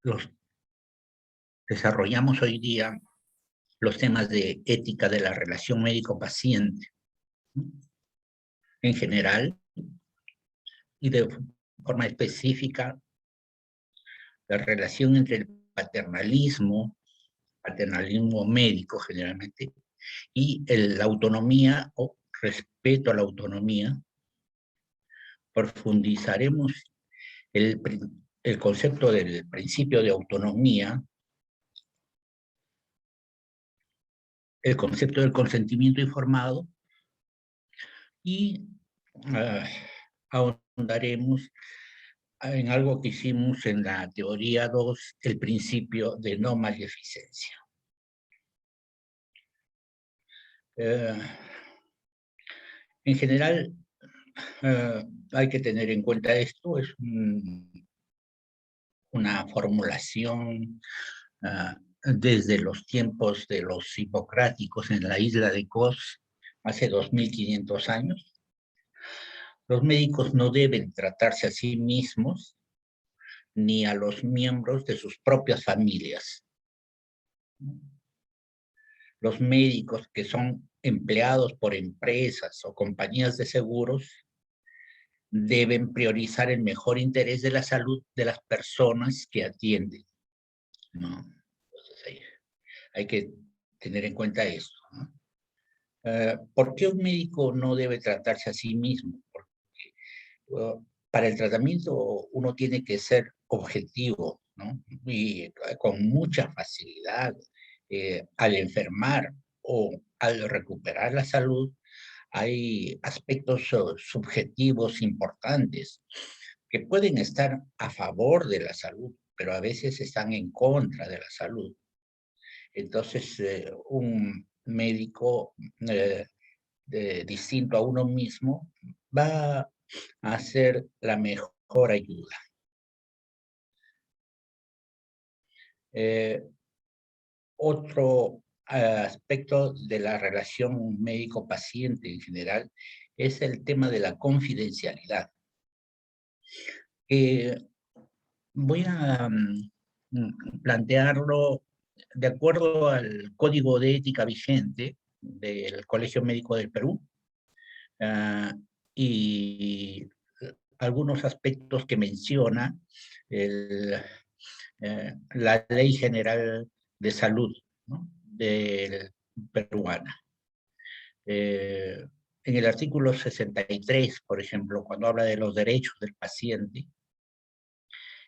los desarrollamos hoy día los temas de ética de la relación médico-paciente, ¿no? En general, y de forma específica, la relación entre el paternalismo médico generalmente, y la autonomía o respeto a la autonomía. Profundizaremos el concepto del principio de autonomía, el concepto del consentimiento informado, y ahondaremos en algo que hicimos en la teoría 2, el principio de no maleficencia. En general, hay que tener en cuenta esto, es una formulación desde los tiempos de los hipocráticos en la isla de Kos, hace 2500 años. Los médicos no deben tratarse a sí mismos ni a los miembros de sus propias familias. Los médicos que son empleados por empresas o compañías de seguros deben priorizar el mejor interés de la salud de las personas que atienden, ¿no? Entonces hay que tener en cuenta eso, ¿no? ¿Por qué un médico no debe tratarse a sí mismo? Porque para el tratamiento uno tiene que ser objetivo, ¿no? Y con mucha facilidad, al enfermar o al recuperar la salud, hay aspectos subjetivos importantes que pueden estar a favor de la salud, pero a veces están en contra de la salud. Entonces, un médico distinto a uno mismo va a hacer la mejor ayuda. Otro aspecto de la relación médico-paciente en general es el tema de la confidencialidad. Voy a plantearlo de acuerdo al Código de Ética vigente del Colegio Médico del Perú, y algunos aspectos que menciona la Ley General de Salud, ¿no?, peruana. En el artículo 63, por ejemplo, cuando habla de los derechos del paciente,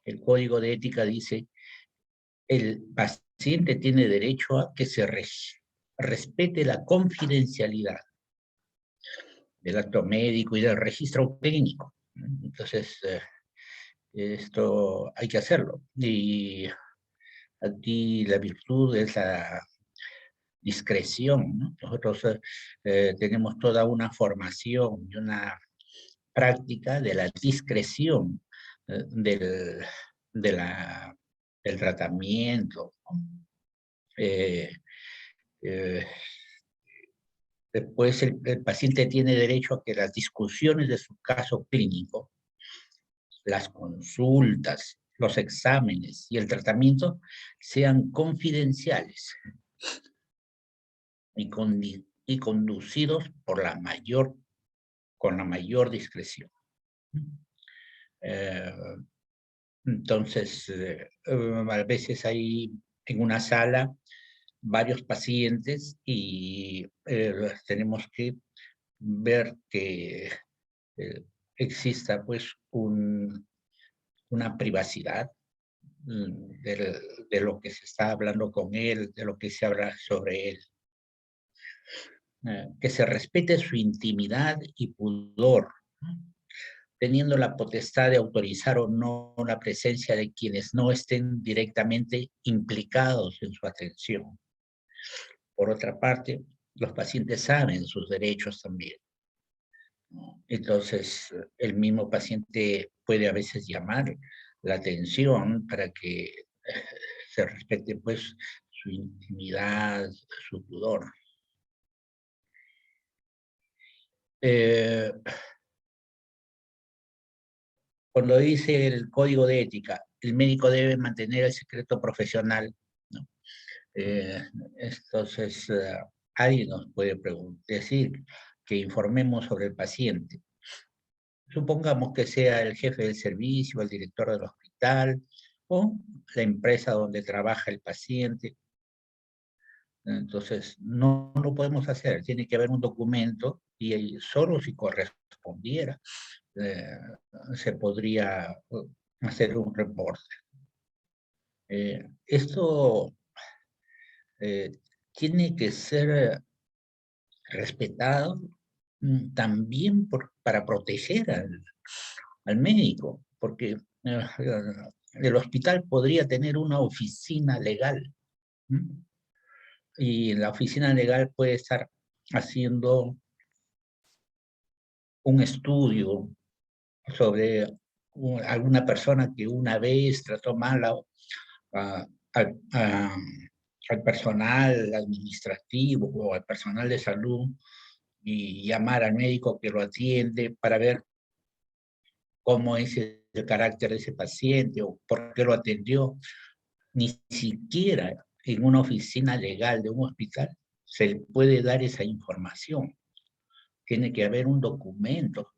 el Código de Ética dice: el paciente tiene derecho a que se respete la confidencialidad del acto médico y del registro clínico. Entonces, esto hay que hacerlo. Y aquí la virtud es la discreción, ¿no? Nosotros tenemos toda una formación y una práctica de la discreción del tratamiento, ¿no? Eh, eh, Después el paciente tiene derecho a que las discusiones de su caso clínico, las consultas, los exámenes y el tratamiento sean confidenciales y conducidos con la mayor discreción. Entonces, a veces hay en una sala varios pacientes y tenemos que ver que exista pues una privacidad de lo que se está hablando con él, de lo que se habla sobre él. Que se respete su intimidad y pudor, teniendo la potestad de autorizar o no la presencia de quienes no estén directamente implicados en su atención. Por otra parte, los pacientes saben sus derechos también, ¿no? Entonces, el mismo paciente puede a veces llamar la atención para que se respete pues su intimidad, su pudor. cuando dice el código de ética, el médico debe mantener el secreto profesional, ¿no? Eh, entonces, alguien nos puede decir que informemos sobre el paciente. Supongamos que sea el jefe del servicio, el director del hospital o la empresa donde trabaja el paciente. Entonces, no lo podemos hacer. Tiene que haber un documento y solo si correspondiera eh, se podría hacer un reporte. Esto eh, tiene que ser respetado también para proteger al médico, porque el hospital podría tener una oficina legal, ¿m? Y la oficina legal puede estar haciendo un estudio sobre alguna persona que una vez trató mal a- al, a- al personal administrativo o al personal de salud y llamar al médico que lo atiende para ver cómo es el carácter de ese paciente o por qué lo atendió. Ni siquiera en una oficina legal de un hospital se le puede dar esa información. Tiene que haber un documento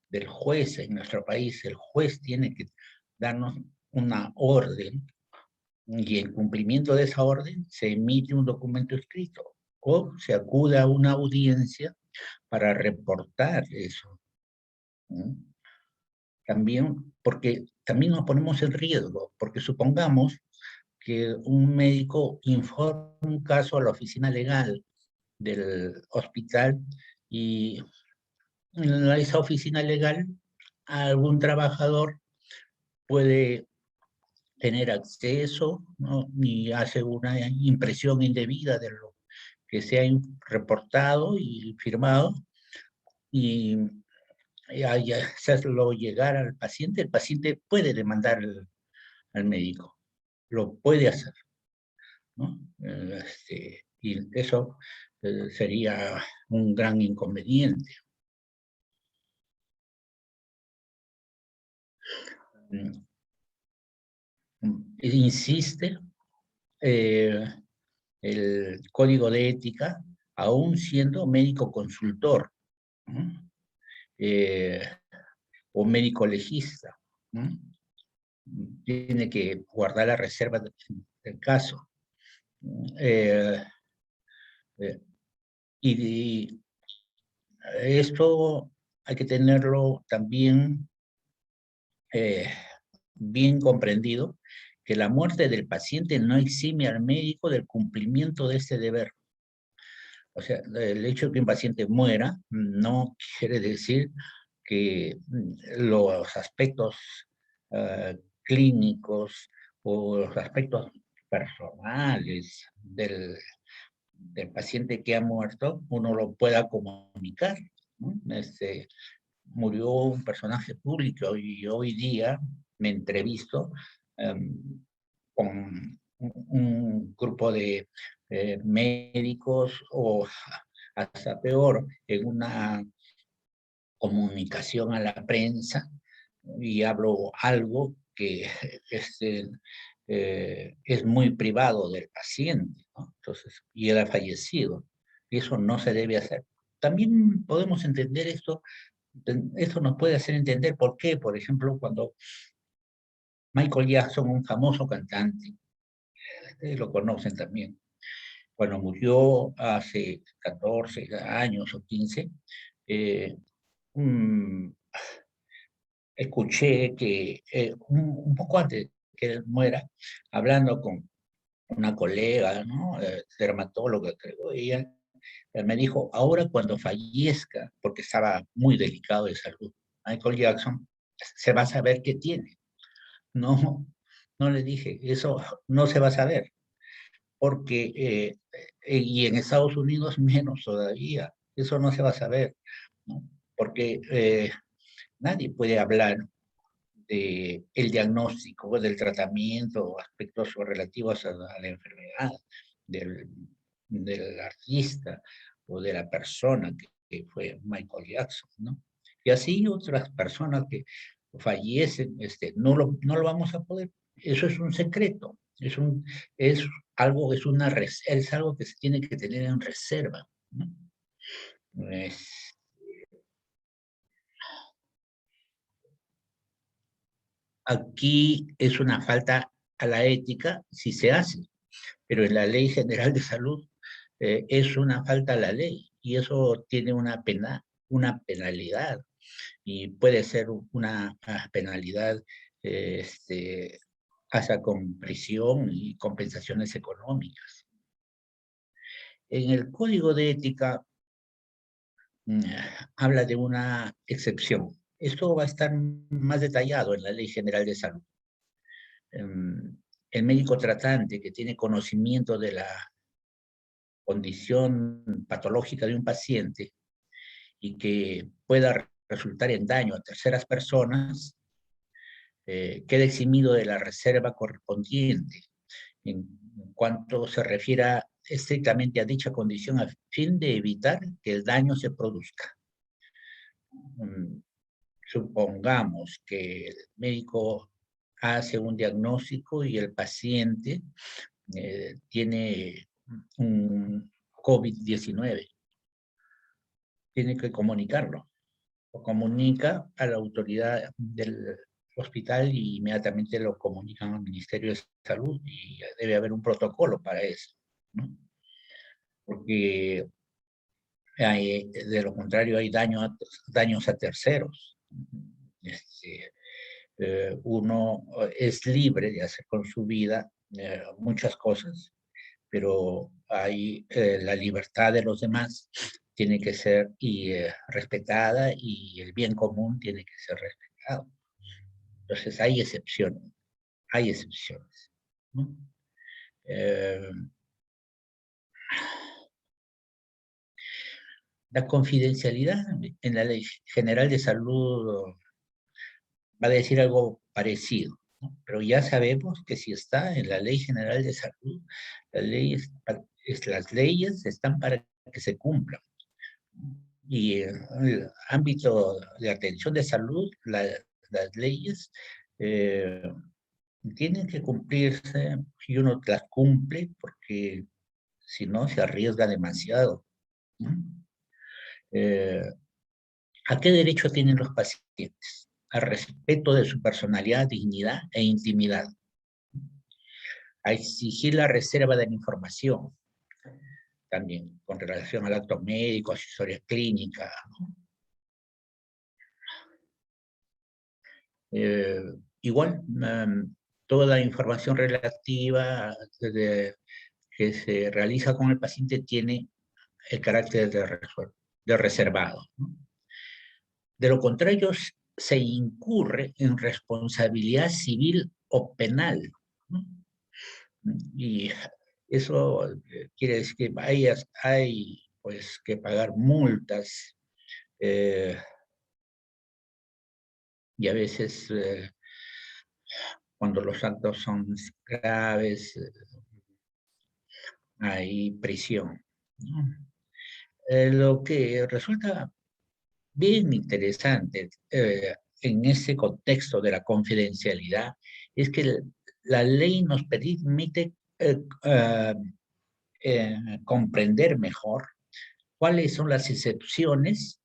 del juez en nuestro país. El juez tiene que darnos una orden y en cumplimiento de esa orden se emite un documento escrito o se acude a una audiencia para reportar eso, ¿no? También, porque también nos ponemos en riesgo, porque supongamos que un médico informa un caso a la oficina legal del hospital y en esa oficina legal algún trabajador puede tener acceso, ¿no? Y hace una impresión indebida de lo que se ha reportado y firmado y, y hacerlo llegar al paciente. El paciente puede demandar al médico, lo puede hacer, ¿no? Y eso sería un gran inconveniente. Mm, Insiste eh, el código de ética, aún siendo médico consultor, ¿no? Eh, o médico legista, ¿no? Tiene que guardar la reserva del caso. Eh, eh, y esto hay que tenerlo también eh, bien comprendido, que la muerte del paciente no exime al médico del cumplimiento de este deber. O sea, el hecho de que un paciente muera no quiere decir que los aspectos clínicos o los aspectos personales del paciente que ha muerto, uno lo pueda comunicar, ¿no? Murió un personaje público y hoy día me entrevisto con un grupo de médicos o hasta peor, en una comunicación a la prensa y hablo algo que este, es muy privado del paciente, ¿no? Entonces, y él ha fallecido. Y eso no se debe hacer. También podemos entender esto nos puede hacer entender por qué, por ejemplo, cuando Michael Jackson, un famoso cantante, ustedes lo conocen también, cuando murió hace 14 años o 15, eh, mm, escuché que un poco antes que él muera, hablando con una colega, ¿no? Dermatóloga, creo, ella me dijo, ahora cuando fallezca, porque estaba muy delicado de salud, Michael Jackson, se va a saber qué tiene. No, no le dije, eso no se va a saber, porque, y en Estados Unidos menos todavía, eso no se va a saber, ¿no? Porque nadie puede hablar de el diagnóstico, del tratamiento, aspectos relativos a la enfermedad del, del artista o de la persona que fue Michael Jackson, ¿no? Y así otras personas que fallecen, no lo vamos a poder. Eso es un secreto, es algo, es algo que se tiene que tener en reserva, ¿no? Es- Aquí es una falta a la ética si se hace, pero en la Ley General de Salud es una falta a la ley y eso tiene una penalidad y puede ser una penalidad hasta con prisión y compensaciones económicas. En el Código de Ética mm, habla de una excepción. Esto va a estar más detallado en la Ley General de Salud. El médico tratante que tiene conocimiento de la condición patológica de un paciente y que pueda resultar en daño a terceras personas, queda eximido de la reserva correspondiente en cuanto se refiera estrictamente a dicha condición a fin de evitar que el daño se produzca. Supongamos que el médico hace un diagnóstico y el paciente tiene un COVID-19. Tiene que comunicarlo. Lo comunica a la autoridad del hospital y inmediatamente lo comunican al Ministerio de Salud y debe haber un protocolo para eso, ¿no? Porque de lo contrario hay daños a terceros. Este, Uno es libre de hacer con su vida muchas cosas, pero hay la libertad de los demás tiene que ser respetada y el bien común tiene que ser respetado. Entonces hay excepciones, ¿no? Eh, la confidencialidad en la Ley General de Salud va a decir algo parecido, ¿no? Pero ya sabemos que si está en la Ley General de Salud, las leyes están para que se cumplan. Y en el ámbito de atención de salud, las leyes eh, tienen que cumplirse y uno las cumple porque si no se arriesga demasiado, ¿no? Eh, ¿A qué derecho tienen los pacientes? Al respeto de su personalidad, dignidad e intimidad, a exigir la reserva de la información, también con relación al acto médico, asesoría clínica, ¿no? Eh, Igual, toda la información relativa que se realiza con el paciente tiene el carácter de reservado, ¿no? De lo contrario, se incurre en responsabilidad civil o penal, ¿no? Y eso quiere decir que hay pues, que pagar multas eh, y a veces cuando los actos son graves, hay prisión, ¿no? Lo que resulta bien interesante en ese contexto de la confidencialidad es que la ley nos permite comprender mejor cuáles son las excepciones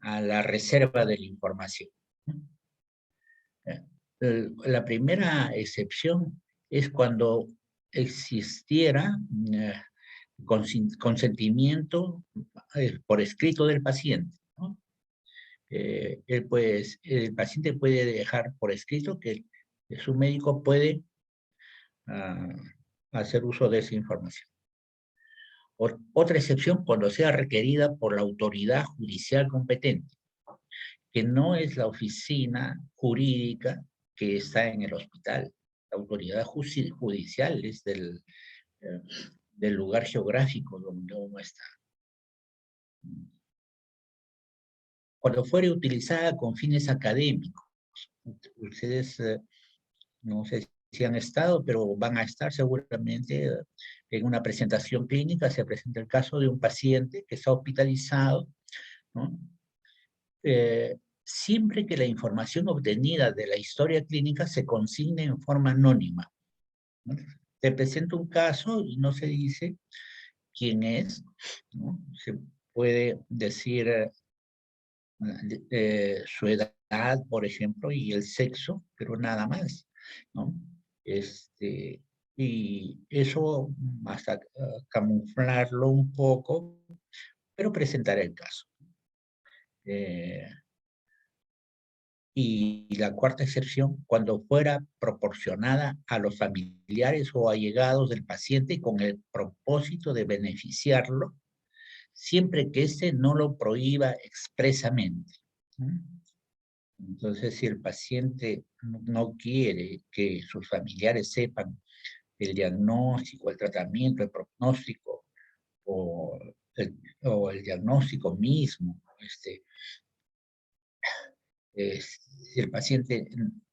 a la reserva de la información. La primera excepción es cuando existiera consentimiento por escrito del paciente, ¿no? El paciente puede dejar por escrito que su médico puede uh, hacer uso de esa información. Otra excepción cuando sea requerida por la autoridad judicial competente, que no es la oficina jurídica que está en el hospital. La autoridad judicial es eh, del lugar geográfico donde uno está. Cuando fuere utilizada con fines académicos, ustedes no sé si han estado, pero van a estar seguramente en una presentación clínica, se presenta el caso de un paciente que está hospitalizado, ¿no? siempre que la información obtenida de la historia clínica se consigne en forma anónima, ¿no? Te presento un caso y no se dice quién es, ¿no? Se puede decir su edad, por ejemplo, y el sexo, pero nada más, ¿no? Y eso hasta camuflarlo un poco, pero presentar el caso. Eh, y la cuarta excepción, cuando fuera proporcionada a los familiares o allegados del paciente con el propósito de beneficiarlo, siempre que éste no lo prohíba expresamente, ¿no? Entonces, si el paciente no quiere que sus familiares sepan el diagnóstico, el tratamiento, el pronóstico o el diagnóstico mismo, si el paciente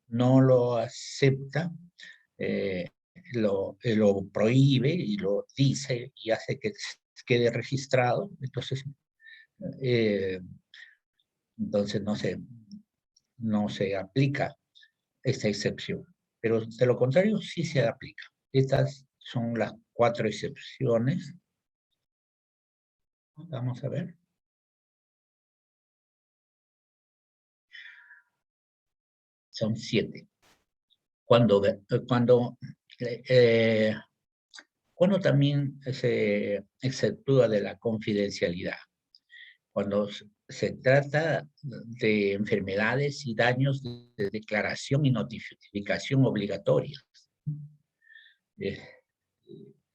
no lo acepta, lo prohíbe y lo dice y hace que quede registrado, eh, entonces no se aplica esta excepción. Pero de lo contrario, sí se aplica. Estas son las 4 excepciones. Vamos a ver. Son 7. Cuando, cuando, eh, cuando también se exceptúa de la confidencialidad. Cuando se trata de enfermedades y daños de declaración y notificación obligatorias. Eh,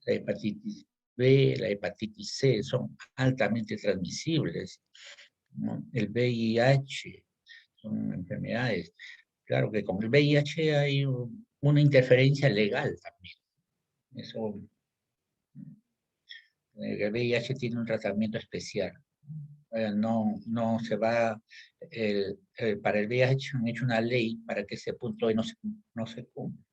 la hepatitis B, la hepatitis C son altamente transmisibles, ¿no? El VIH son enfermedades. Claro que con el VIH hay una interferencia legal también. Eso, el VIH tiene un tratamiento especial. No se va, para el VIH han hecho una ley para que ese punto no se cumpla.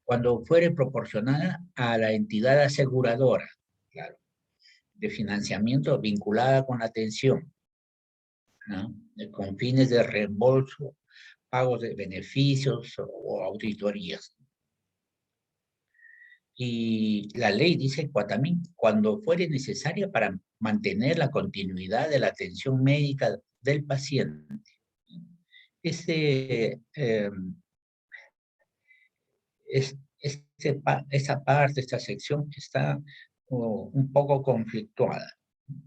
Cuando fuere proporcionada a la entidad aseguradora, claro, de financiamiento vinculada con la atención, ¿no? Con fines de reembolso, pagos de beneficios o auditorías. Y la ley dice también cuando fuere necesaria para mantener la continuidad de la atención médica del paciente. Ese, esa parte, esta sección está un poco conflictuada,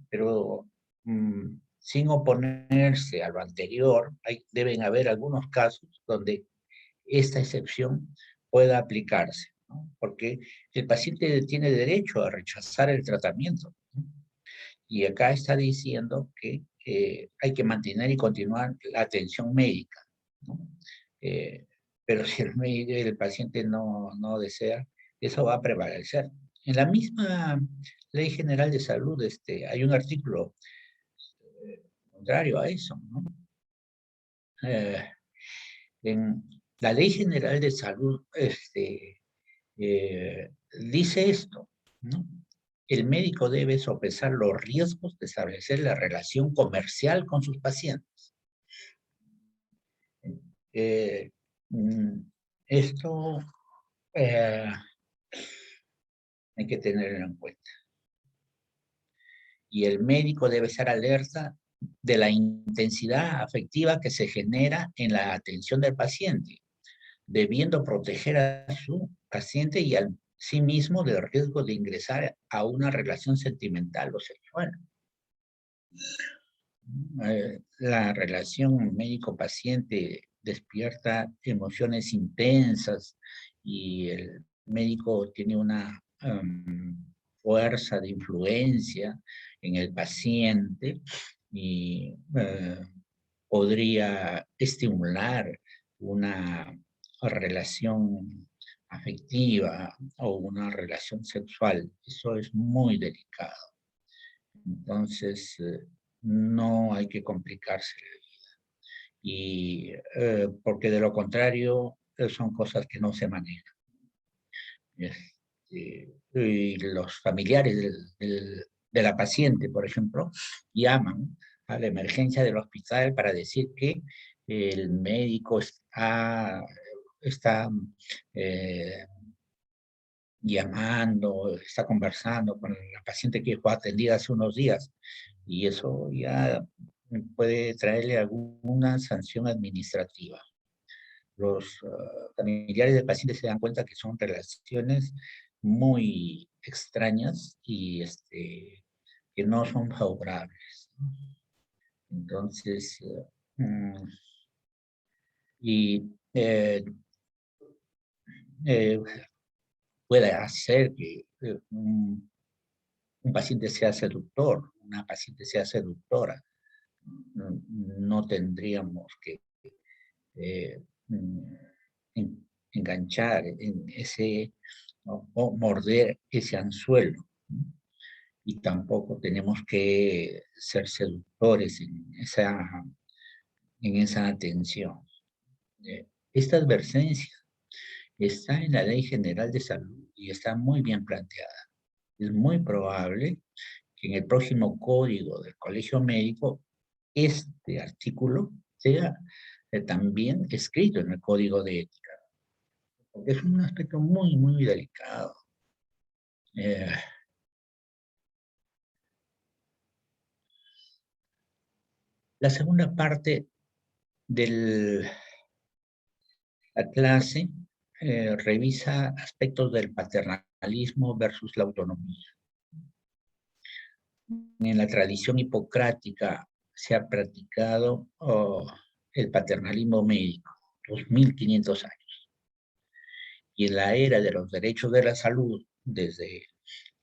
pero sin oponerse a lo anterior, deben haber algunos casos donde esta excepción pueda aplicarse, ¿no? Porque el paciente tiene derecho a rechazar el tratamiento, ¿no? Y acá está diciendo que hay que mantener y continuar la atención médica, ¿no? Eh, pero si el paciente no desea, eso va a prevalecer. En la misma Ley General de Salud hay un artículo contrario a eso, ¿no? Eh, en la Ley General de Salud dice esto, ¿no? El médico debe sopesar los riesgos de establecer la relación comercial con sus pacientes. Eh, mm, esto hay que tenerlo en cuenta. Y el médico debe estar alerta de la intensidad afectiva que se genera en la atención del paciente, debiendo proteger a su paciente y a sí mismo del riesgo de ingresar a una relación sentimental o sexual. La relación médico-paciente despierta emociones intensas y el médico tiene una fuerza de influencia en el paciente y podría estimular una relación afectiva o una relación sexual. Eso es muy delicado. Entonces, no hay que complicarse la vida. Y porque de lo contrario, son cosas que no se manejan. Y los familiares de la paciente, por ejemplo, llaman a la emergencia del hospital para decir que el médico está eh, llamando, está conversando con la paciente que fue atendida hace unos días, y eso ya puede traerle alguna sanción administrativa. Los familiares del paciente se dan cuenta que son relaciones muy extrañas y que no son favorables, ¿no? Entonces, y eh, puede hacer que un paciente sea seductor, una paciente sea seductora. No tendríamos que eh, mm, enganchar en ese o morder ese anzuelo, ¿no? Y tampoco tenemos que ser seductores en esa atención. Esta advertencia está en la Ley General de Salud y está muy bien planteada. Es muy probable que en el próximo código del Colegio Médico este artículo sea también escrito en el código de ética, porque es un aspecto muy, muy delicado. Eh, la segunda parte de la clase revisa aspectos del paternalismo versus la autonomía. En la tradición hipocrática se ha practicado el paternalismo médico, 2500 años. Y en la era de los derechos de la salud, desde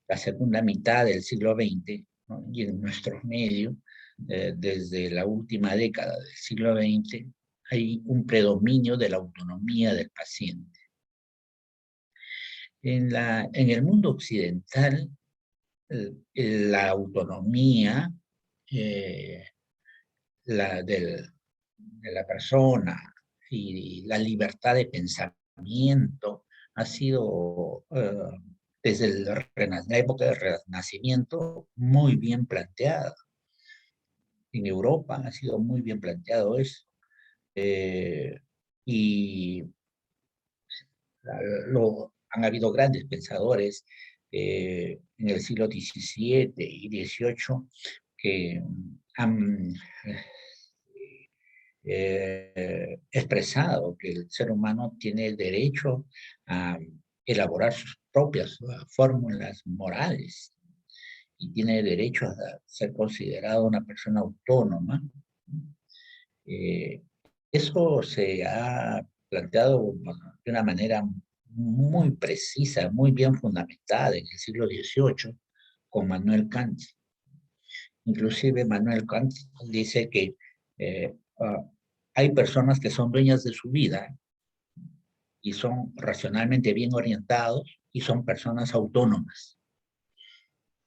la segunda mitad del siglo XX, ¿no? Y en nuestros medios, desde la última década del siglo XX, hay un predominio de la autonomía del paciente. En el mundo occidental, la autonomía eh, de la persona y la libertad de pensamiento ha sido, desde la época del Renacimiento, muy bien planteada. En Europa ha sido muy bien planteado eso. Eh, y han habido grandes pensadores en el siglo XVII y XVIII que han expresado que el ser humano tiene derecho a elaborar sus propias fórmulas morales y tiene derecho a ser considerado una persona autónoma. Eh, Eso se ha planteado de una manera muy precisa, muy bien fundamentada en el siglo XVIII con Manuel Kant. Inclusive Manuel Kant dice que hay personas que son dueñas de su vida y son racionalmente bien orientados y son personas autónomas.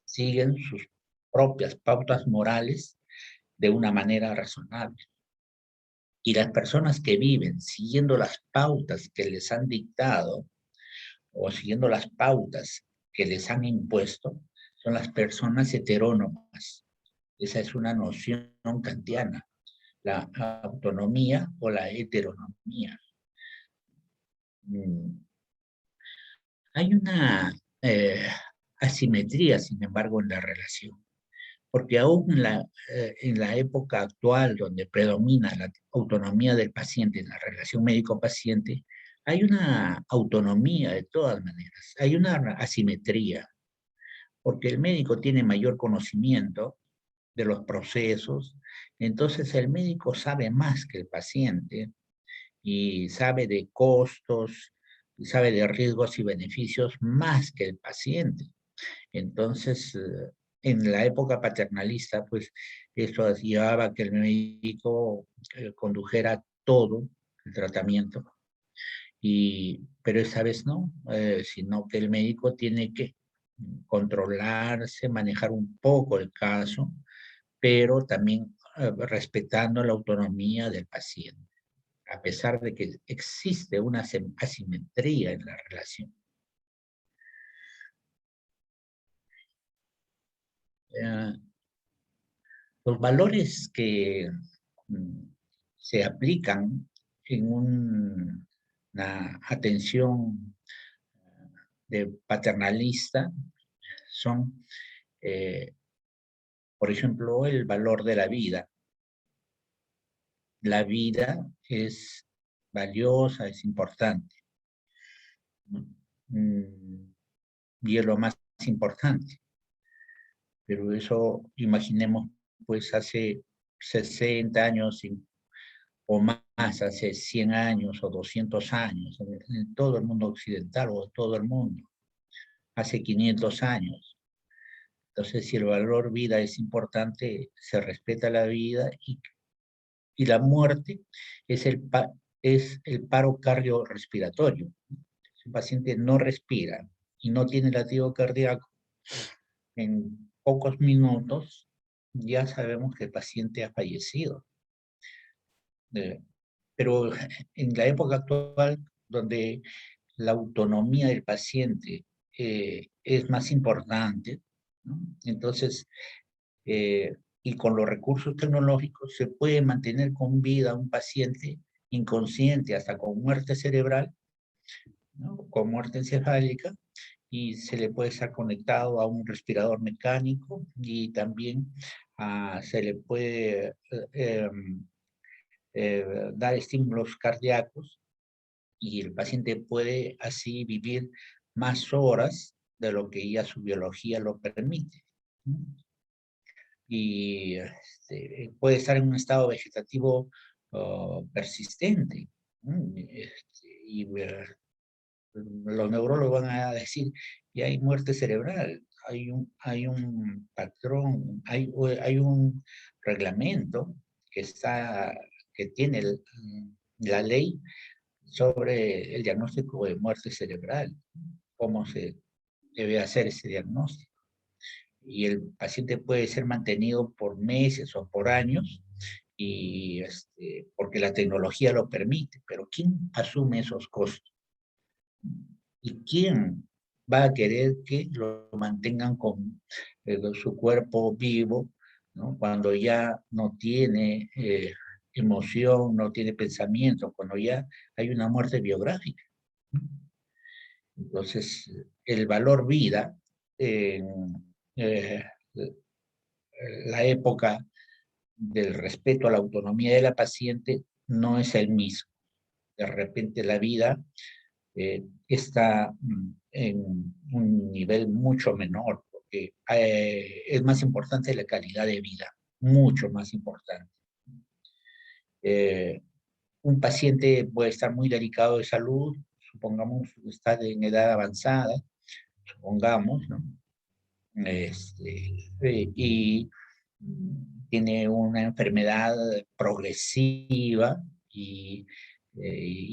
Siguen sus propias pautas morales de una manera razonable. Y las personas que viven siguiendo las pautas que les han dictado o siguiendo las pautas que les han impuesto son las personas heterónomas. Esa es una noción kantiana, la autonomía o la heteronomía. Hay una asimetría, sin embargo, en la relación, porque aún en la época actual, donde predomina la autonomía del paciente en la relación médico-paciente, hay una autonomía de todas maneras, hay una asimetría, porque el médico tiene mayor conocimiento de los procesos, entonces el médico sabe más que el paciente y sabe de costos, y sabe de riesgos y beneficios más que el paciente. Entonces, en la época paternalista, pues esto llevaba a que el médico condujera todo el tratamiento, pero esta vez no, sino que el médico tiene que controlarse, manejar un poco el caso, pero también respetando la autonomía del paciente, a pesar de que existe una asimetría en la relación. Los valores que se aplican en una atención de paternalista son, por ejemplo, el valor de la vida. La vida es valiosa, es importante, ¿no? Y es lo más importante. Pero eso, imaginemos, pues hace 60 años o más, hace 100 años o 200 años, en todo el mundo occidental o en todo el mundo, hace 500 años. Entonces, si el valor vida es importante, se respeta la vida y la muerte es es el paro cardiorrespiratorio. Si un paciente no respira y no tiene latido cardíaco, en pocos minutos ya sabemos que el paciente ha fallecido. Pero en la época actual, donde la autonomía del paciente es más importante, ¿no? Entonces, y con los recursos tecnológicos se puede mantener con vida a un paciente inconsciente hasta con muerte cerebral, ¿no? Con muerte encefálica, y se le puede estar conectado a un respirador mecánico y también se le puede dar estímulos cardíacos y el paciente puede así vivir más horas de lo que ya su biología lo permite, ¿no? Y puede estar en un estado vegetativo persistente, ¿no? Y los neurólogos van a decir que hay muerte cerebral, hay un patrón, hay un reglamento que, que tiene la ley sobre el diagnóstico de muerte cerebral, cómo se debe hacer ese diagnóstico. Y el paciente puede ser mantenido por meses o por años, y porque la tecnología lo permite, pero ¿quién asume esos costos? ¿Y quién va a querer que lo mantengan con su cuerpo vivo, ¿no? Cuando ya no tiene emoción, no tiene pensamiento, cuando ya hay una muerte biográfica, ¿no? Entonces, el valor vida en la época del respeto a la autonomía de la paciente no es el mismo. De repente la vida está en un nivel mucho menor, porque es más importante la calidad de vida, mucho más importante. Eh, un paciente puede estar muy delicado de salud, supongamos está en edad avanzada, supongamos, ¿no? Y tiene una enfermedad progresiva y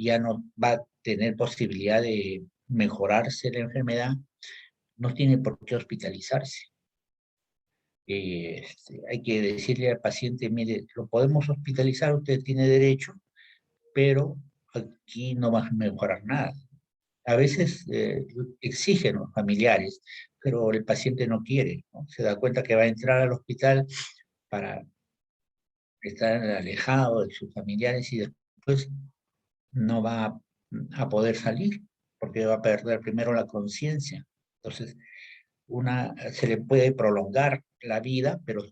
ya no va a tener posibilidad de mejorarse la enfermedad, no tiene por qué hospitalizarse. Hay que decirle al paciente, mire, lo podemos hospitalizar, usted tiene derecho, pero aquí no va a mejorar nada. A veces exigen los familiares, pero el paciente no quiere, ¿no? Se da cuenta que va a entrar al hospital para estar alejado de sus familiares y después no va a poder salir porque va a perder primero la conciencia. Entonces, se le puede prolongar la vida, pero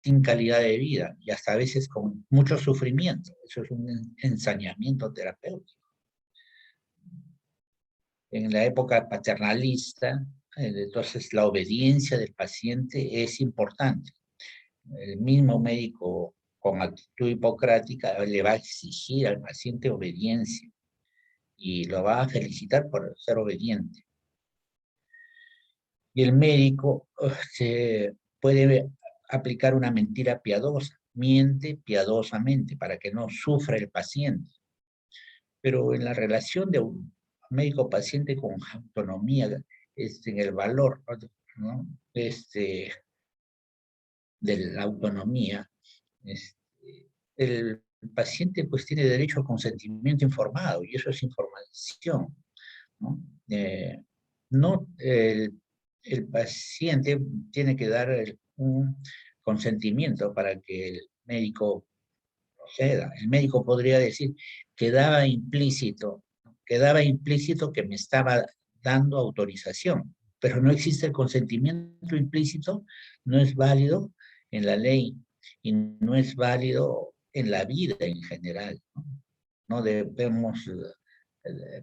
sin calidad de vida y hasta a veces con mucho sufrimiento. Eso es un ensañamiento terapéutico. En la época paternalista, entonces la obediencia del paciente es importante. El mismo médico con actitud hipocrática le va a exigir al paciente obediencia y lo va a felicitar por ser obediente. Y el médico se puede aplicar una mentira piadosa, miente piadosamente para que no sufra el paciente. Pero en la relación de un médico-paciente con autonomía, en el valor, ¿no? De la autonomía, el paciente pues tiene derecho a consentimiento informado y eso es información, ¿no? No el paciente tiene que dar un consentimiento para que el médico proceda. El médico podría decir, quedaba implícito que me estaba dando autorización, pero no existe el consentimiento implícito, no es válido en la ley y no es válido en la vida en general. No debemos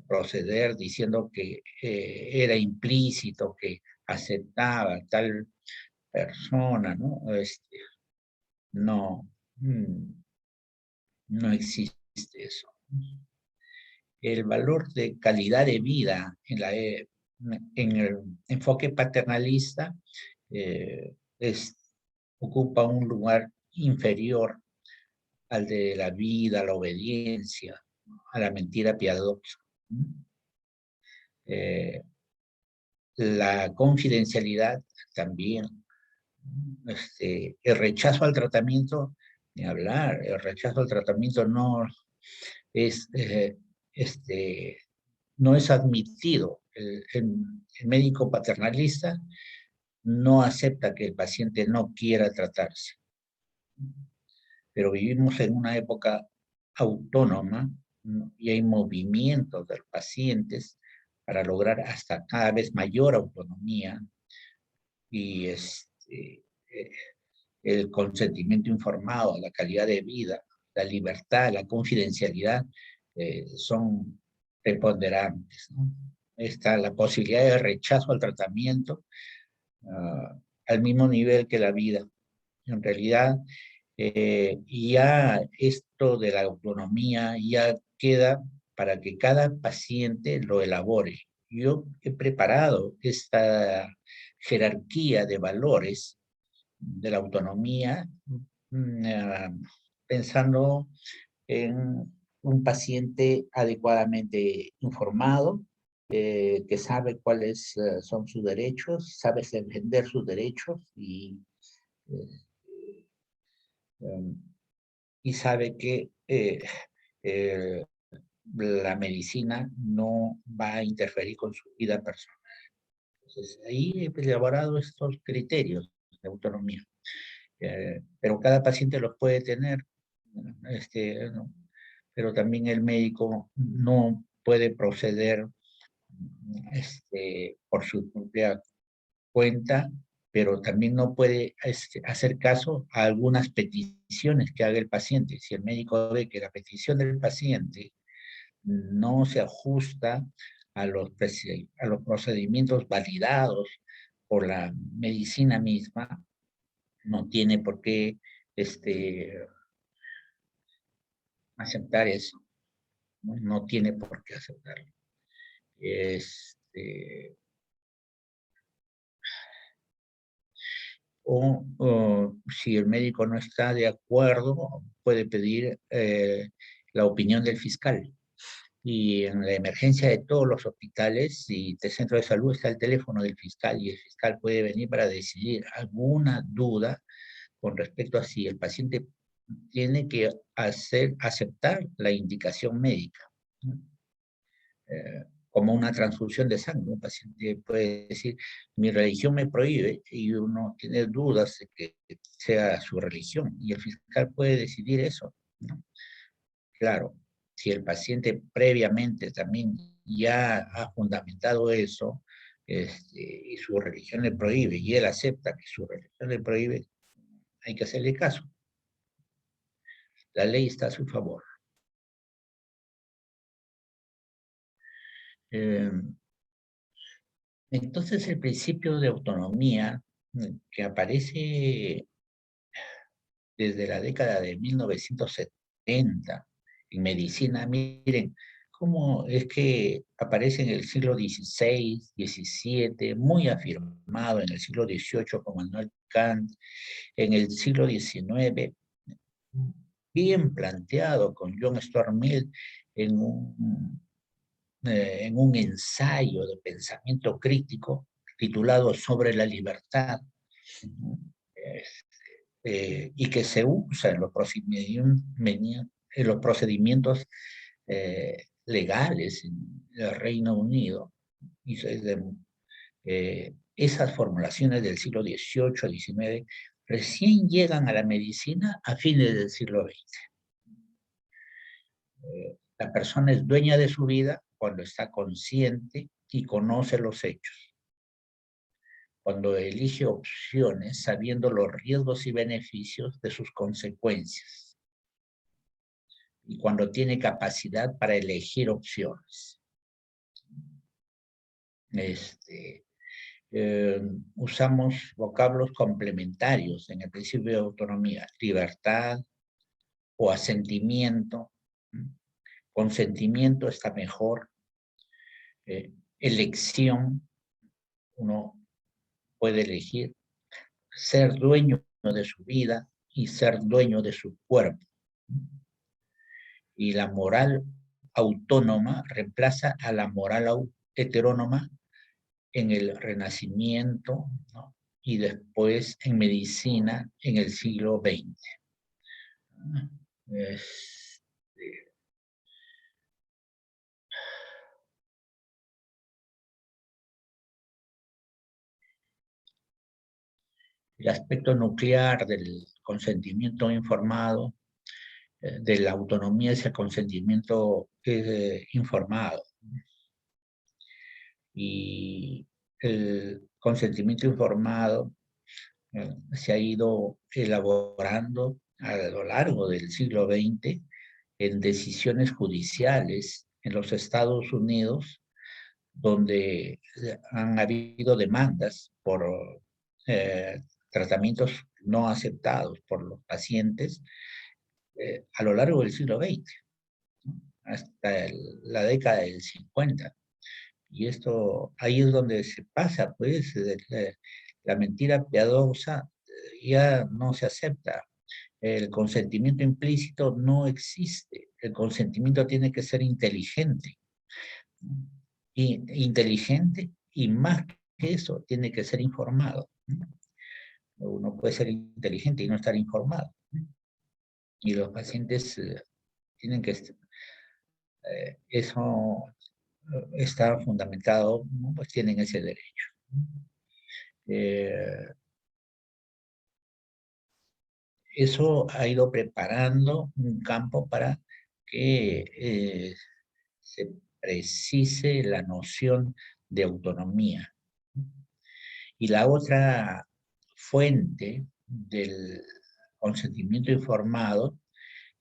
proceder diciendo que era implícito, que aceptaba tal persona, ¿no? No, no existe eso. El valor de calidad de vida en el enfoque paternalista eh, es, ocupa un lugar inferior al de la vida, a la obediencia, a la mentira piadosa. Eh, la confidencialidad también, el rechazo al tratamiento, ni hablar, el rechazo al tratamiento no es, no es admitido. El médico paternalista no acepta que el paciente no quiera tratarse. Pero vivimos en una época autónoma, ¿no? Y hay movimientos de los pacientes para lograr hasta cada vez mayor autonomía y el consentimiento informado, la calidad de vida, la libertad, la confidencialidad son preponderantes, ¿no? Está la posibilidad de rechazo al tratamiento al mismo nivel que la vida. En realidad, ya esto de la autonomía ya queda para que cada paciente lo elabore. Yo he preparado esta jerarquía de valores de la autonomía pensando en un paciente adecuadamente informado, que sabe cuáles son sus derechos, sabe defender sus derechos eh, um, y sabe que eh, la medicina no va a interferir con su vida personal. Entonces, ahí he elaborado estos criterios de autonomía. Pero cada paciente los puede tener, ¿no? Pero también el médico no puede proceder por su propia cuenta, pero también no puede hacer caso a algunas peticiones que haga el paciente. Si el médico ve que la petición del paciente no se ajusta a los procedimientos validados por la medicina misma, no tiene por qué aceptar eso, ¿no? No tiene por qué aceptarlo. O si el médico no está de acuerdo, puede pedir la opinión del fiscal. Y en la emergencia de todos los hospitales y de centro de salud está el teléfono del fiscal y el fiscal puede venir para decidir alguna duda con respecto a si el paciente tiene que aceptar la indicación médica, ¿no? Como una transfusión de sangre. Un paciente puede decir, mi religión me prohíbe, y uno tiene dudas de que sea su religión, y el fiscal puede decidir eso, ¿no? Claro, si el paciente previamente también ya ha fundamentado eso, y su religión le prohíbe, y él acepta que su religión le prohíbe, hay que hacerle caso. La ley está a su favor. Eh, entonces, el principio de autonomía que aparece desde la década de 1970 en medicina, miren, cómo es que aparece en el siglo XVI, XVII, muy afirmado en el siglo XVIII con Manuel Kant, en el siglo XIX, bien planteado con John Stuart Mill en en un ensayo de pensamiento crítico titulado Sobre la libertad, y que se usa en los procedimientos legales en el Reino Unido. Y esas formulaciones del siglo XVIII, XIX recién llegan a la medicina a fines del siglo XX. La persona es dueña de su vida cuando está consciente y conoce los hechos, cuando elige opciones sabiendo los riesgos y beneficios de sus consecuencias, y cuando tiene capacidad para elegir opciones. Usamos vocablos complementarios en el principio de autonomía: libertad o asentimiento. Consentimiento está mejor. Elección, uno puede elegir ser dueño de su vida y ser dueño de su cuerpo. Y la moral autónoma reemplaza a la moral heterónoma en el Renacimiento, ¿no? Y después en medicina en el siglo XX. El aspecto nuclear del consentimiento informado, de la autonomía, es el consentimiento informado. Y el consentimiento informado se ha ido elaborando a lo largo del siglo XX en decisiones judiciales en los Estados Unidos, donde han habido demandas por tratamientos no aceptados por los pacientes a lo largo del siglo XX, ¿no? Hasta la década del 50. Y esto, ahí es donde se pasa, pues, la mentira piadosa ya no se acepta. El consentimiento implícito no existe. El consentimiento tiene que ser inteligente. Inteligente, y más que eso, tiene que ser informado. Uno puede ser inteligente y no estar informado. Y los pacientes tienen que... eso está fundamentado, ¿no? Pues tienen ese derecho. Eso ha ido preparando un campo para que se precise la noción de autonomía. Y la otra fuente del consentimiento informado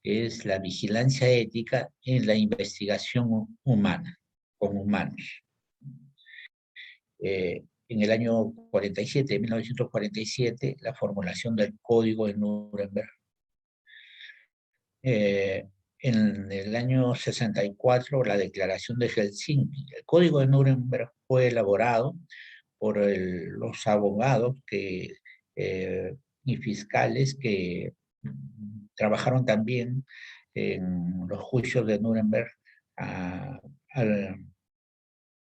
es la vigilancia ética en la investigación humana, con humanos. En el año 47, 1947, la formulación del Código de Nuremberg. En el año 64, la Declaración de Helsinki. El Código de Nuremberg fue elaborado por los abogados y fiscales que trabajaron también en los juicios de Nuremberg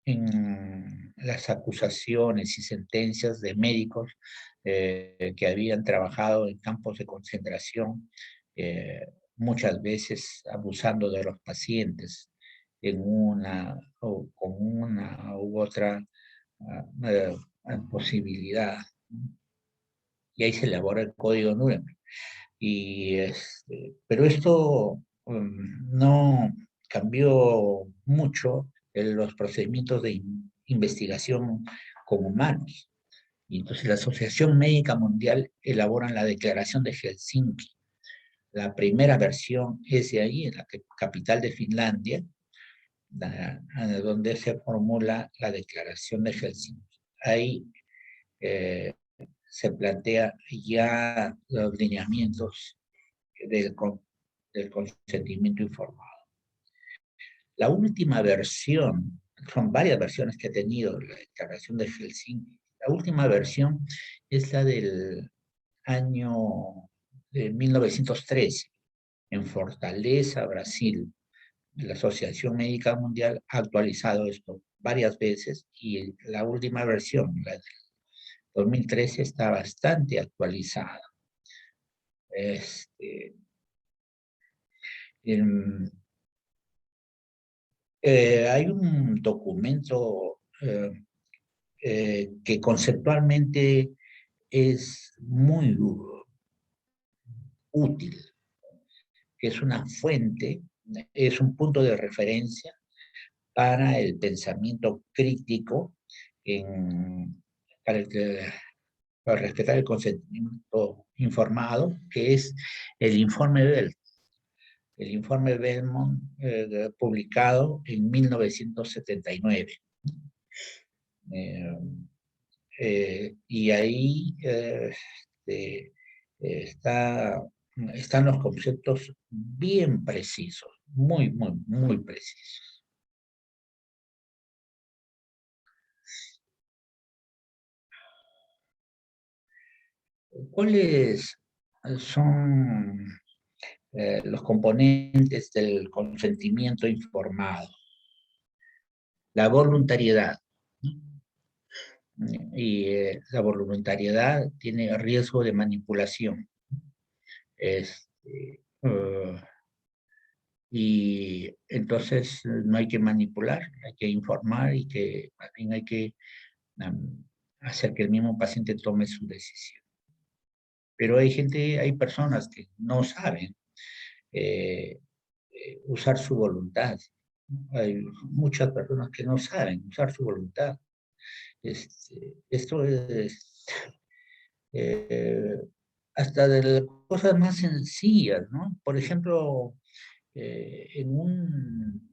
en las acusaciones y sentencias de médicos que habían trabajado en campos de concentración, muchas veces abusando de los pacientes en con una u otra posibilidad. Y ahí se elaboró el Código Nuremberg. Pero esto no cambió mucho en los procedimientos de investigación con humanos. Y entonces la Asociación Médica Mundial elabora la Declaración de Helsinki. La primera versión es de ahí, en la capital de Finlandia, donde se formula la Declaración de Helsinki. Ahí se plantea ya los lineamientos del consentimiento informado. La última versión, son varias versiones que ha tenido la Declaración de Helsinki. La última versión es la del año de 1913, en Fortaleza, Brasil. La Asociación Médica Mundial ha actualizado esto varias veces, y la última versión, la del 2013, está bastante actualizada. Hay un documento que conceptualmente es muy útil, que es una fuente, es un punto de referencia para el pensamiento crítico, en, para, para respetar el consentimiento informado, que es el informe Bell. El informe Belmont, publicado en 1979. Y ahí está, están los conceptos bien precisos, muy, muy, muy precisos. ¿Cuáles son los componentes del consentimiento informado? La voluntariedad, ¿no? Y la voluntariedad tiene riesgo de manipulación. Y entonces no hay que manipular, hay que informar y que más bien hay que um, hacer que el mismo paciente tome su decisión. Pero hay gente, hay personas que no saben eh, usar su voluntad. Hay muchas personas que no saben usar su voluntad. Esto es eh, hasta de las cosas más sencillas, ¿no? Por ejemplo, en un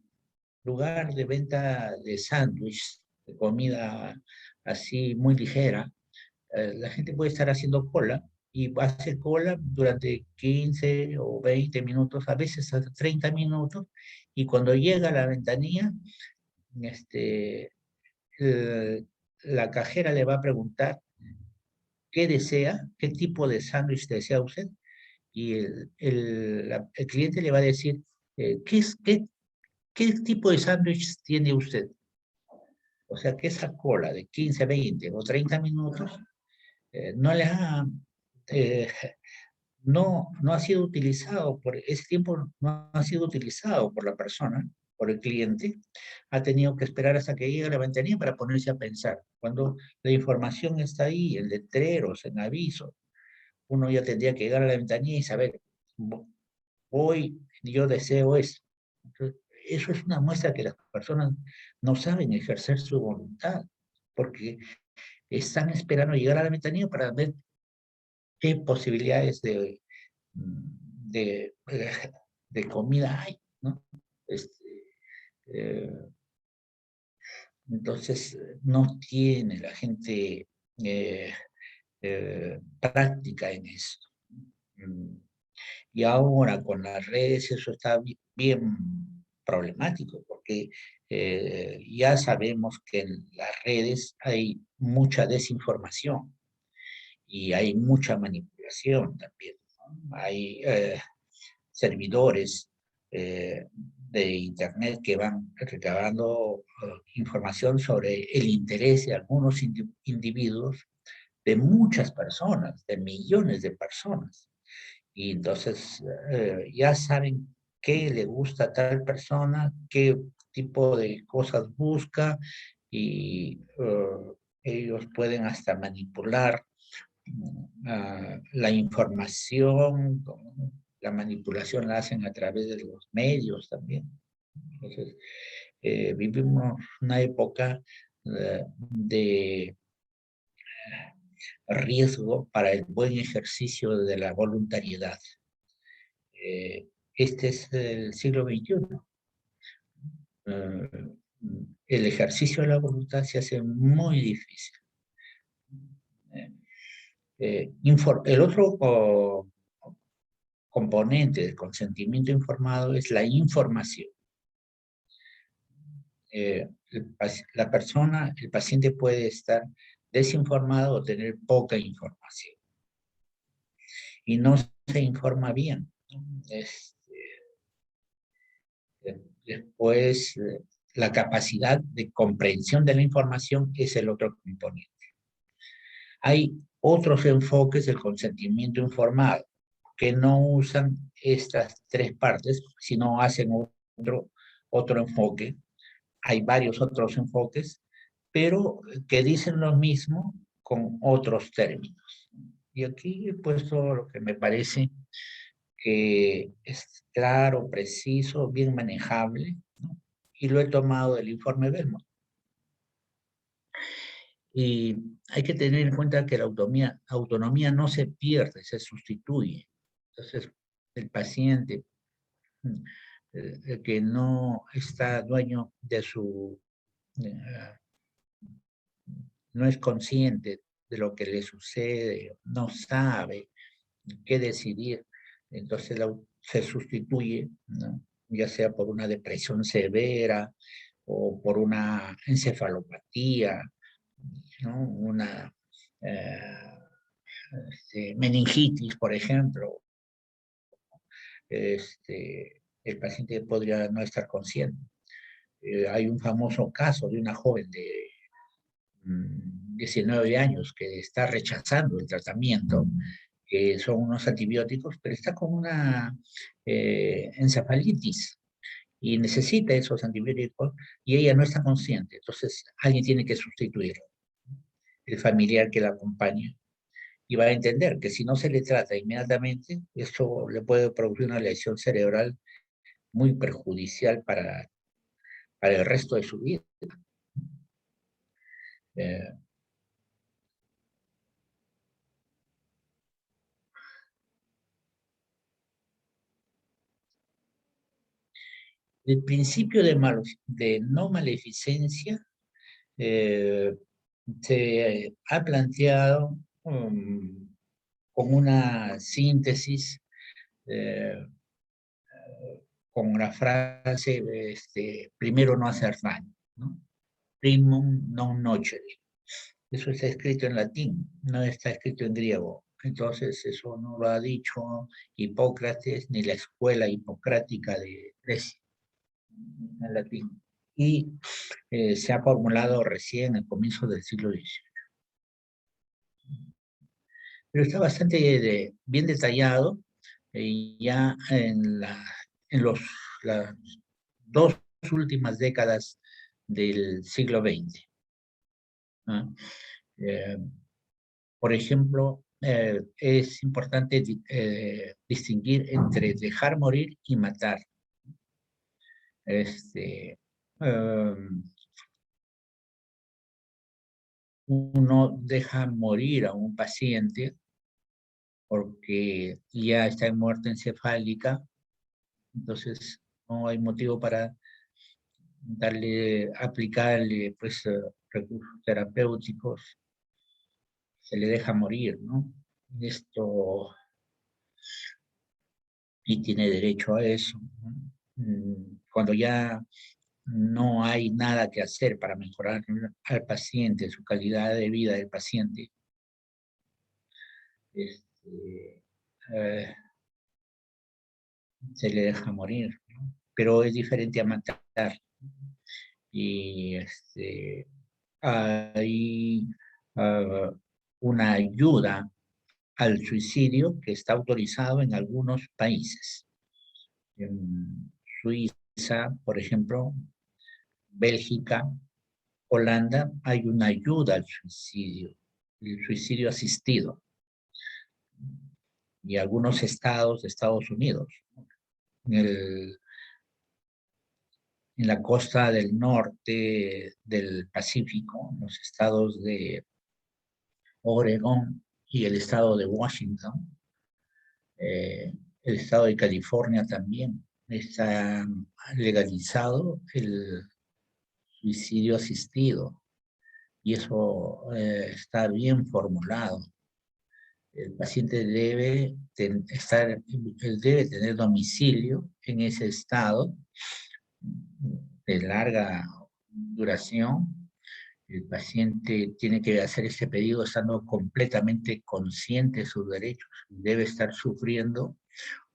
lugar de venta de sándwiches, de comida así muy ligera, la gente puede estar haciendo cola y hace cola durante 15 o 20 minutos, a veces hasta 30 minutos, y cuando llega a la ventanilla, este, la cajera le va a preguntar qué desea, qué tipo de sándwich desea usted, y el cliente le va a decir, ¿qué tipo de sándwich tiene usted? O sea, que esa cola de 15, 20 o 30 minutos no le ha, eh, no ha sido utilizado ese tiempo no ha sido utilizado por la persona, por el cliente, ha tenido que esperar hasta que llegue a la ventanilla para ponerse a pensar. Cuando la información está ahí, en letreros, en avisos, uno ya tendría que llegar a la ventanilla y saber, hoy yo deseo eso. Entonces, eso es una muestra que las personas no saben ejercer su voluntad, porque están esperando llegar a la ventanilla para ver qué posibilidades de, de comida hay, ¿no? Este, eh, entonces, no tiene la gente práctica en esto. Mm. Y ahora con las redes eso está bien problemático, porque ya sabemos que en las redes hay mucha desinformación y hay mucha manipulación también, ¿no? Hay servidores de Internet que van recabando información sobre el interés de algunos individuos, de muchas personas, de millones de personas. Y entonces ya saben qué le gusta a tal persona, qué tipo de cosas busca, y ellos pueden hasta manipular la información, la manipulación la hacen a través de los medios también. Entonces, vivimos una época de riesgo para el buen ejercicio de la voluntariedad. Este es el siglo XXI. Eh, el ejercicio de la voluntad se hace muy difícil. El otro componente del consentimiento informado es la información. La persona, el paciente puede estar desinformado o tener poca información y no se informa bien. Después, la capacidad de comprensión de la información es el otro componente. Hay otros enfoques del consentimiento informado que no usan estas tres partes, sino hacen otro enfoque. Hay varios otros enfoques, pero que dicen lo mismo con otros términos. Y aquí he puesto lo que me parece que es claro, preciso, bien manejable, ¿no? Y lo he tomado del informe Belmont. Y hay que tener en cuenta que la autonomía no se pierde, se sustituye. Entonces, el paciente que no está dueño de su, eh, no es consciente de lo que le sucede, no sabe qué decidir, entonces se sustituye, ¿no? Ya sea por una depresión severa o por una encefalopatía, ¿no? Una meningitis, por ejemplo. El paciente podría no estar consciente. Hay un famoso caso de una joven de 19 años que está rechazando el tratamiento, que son unos antibióticos, pero está con una encefalitis y necesita esos antibióticos y ella no está consciente. Entonces, alguien tiene que sustituirlo, el familiar que la acompaña. Y va a entender que si no se le trata inmediatamente, esto le puede producir una lesión cerebral muy perjudicial para el resto de su vida. Eh, el principio de no maleficencia eh, se ha planteado con una síntesis, eh, con la frase, primero no hacer daño, ¿no? Primum non nocere. Eso está escrito en latín, no está escrito en griego. Entonces, eso no lo ha dicho Hipócrates ni la escuela hipocrática de Grecia, en latín. Y se ha formulado recién al comienzo del siglo XIX. Pero está bastante bien detallado ya en las dos últimas décadas del siglo XX. ¿No? Eh, por ejemplo, es importante distinguir entre dejar morir y matar. Este, uno deja morir a un paciente porque ya está en muerte encefálica, entonces no hay motivo para aplicarle pues recursos terapéuticos, se le deja morir, ¿no? Esto, y tiene derecho a eso, ¿no? Cuando ya no hay nada que hacer para mejorar al paciente, su calidad de vida del paciente, este, eh, se le deja morir, ¿no? Pero es diferente a matar. Y hay uh, una ayuda al suicidio que está autorizado en algunos países. En Suiza, por ejemplo, Bélgica, Holanda, hay una ayuda al suicidio, el suicidio asistido, y algunos estados de Estados Unidos. En, el, en la costa del norte del Pacífico, en los estados de Oregón y el estado de Washington, el estado de California también está legalizado el suicidio asistido y eso está bien formulado. El paciente debe tener domicilio en ese estado de larga duración. El paciente tiene que hacer este pedido estando completamente consciente de sus derechos. Debe estar sufriendo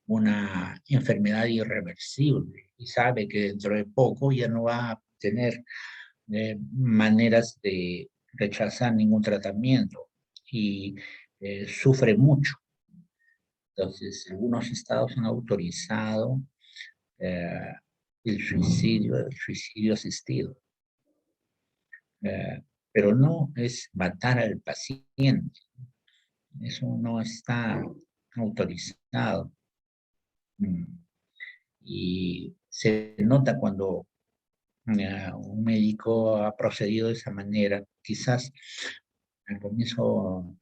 una enfermedad irreversible y sabe que dentro de poco ya no va a tener maneras de rechazar ningún tratamiento y sufre mucho. Entonces, algunos estados han autorizado eh, el suicidio asistido. Pero no es matar al paciente, Eso no está autorizado. Mm. Y se nota cuando un médico ha procedido de esa manera. Quizás al comienzo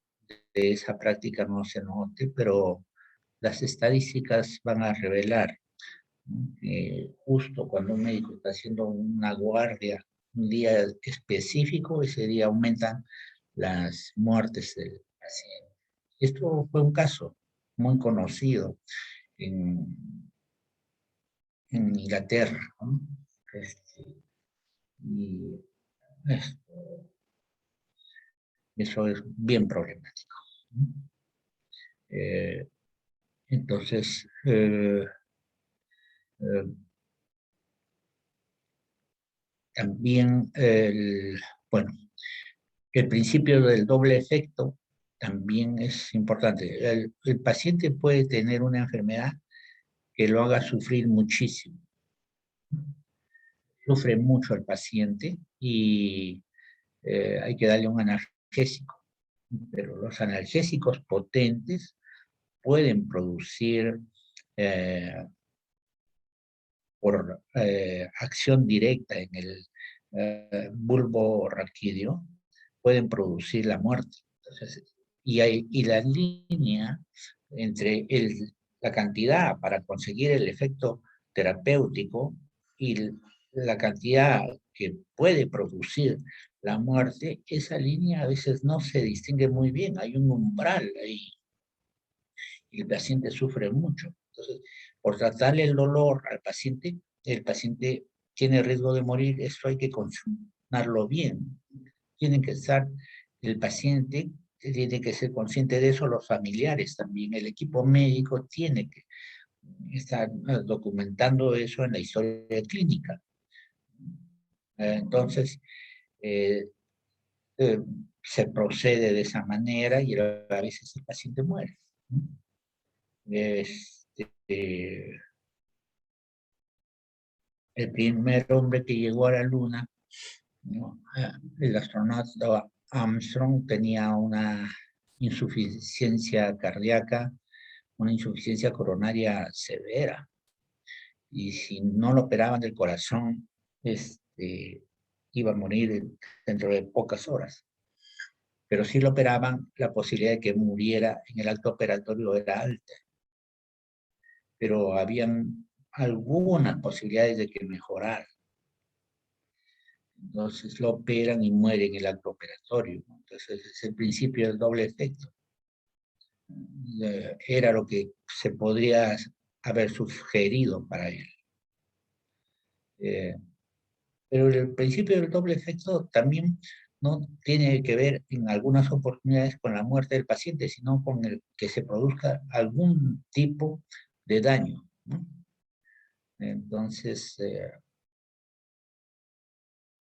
de esa práctica no se note, pero las estadísticas van a revelar, ¿no? Que justo cuando un médico está haciendo una guardia un día específico, ese día aumentan las muertes del paciente. Esto fue un caso muy conocido en, en Inglaterra, ¿no? Este, y esto, eso es bien problemático, ¿no? Eh, entonces, eh, también bueno, el principio del doble efecto también es importante. El paciente puede tener una enfermedad que lo haga sufrir muchísimo. Sufre mucho el paciente y hay que darle un analgésico. Pero los analgésicos potentes pueden producir por acción directa en el bulbo raquídeo, pueden producir la muerte. Entonces, y la línea entre la cantidad para conseguir el efecto terapéutico y la cantidad que puede producir la muerte, esa línea a veces no se distingue muy bien, hay un umbral ahí y el paciente sufre mucho. Entonces, por tratarle el dolor al paciente, el paciente tiene riesgo de morir, eso hay que consumarlo bien. Tienen que estar, el paciente tiene que ser consciente de eso, los familiares también, el equipo médico tiene que estar documentando eso en la historia clínica. Entonces, eh, eh, se procede de esa manera y a veces el paciente muere, ¿no? Este, el primer hombre que llegó a la Luna, ¿no? El astronauta Armstrong tenía una insuficiencia cardíaca, una insuficiencia coronaria severa, y si no lo operaban del corazón, iba a morir dentro de pocas horas. Pero si lo operaban, la posibilidad de que muriera en el acto operatorio era alta, pero habían algunas posibilidades de que mejorara. Entonces lo operan y muere en el acto operatorio, ¿no? Entonces es el principio del doble efecto. Era lo que se podría haber sugerido para él. Eh, pero el principio del doble efecto también no tiene que ver en algunas oportunidades con la muerte del paciente, sino con el que se produzca algún tipo de daño, ¿no? Entonces,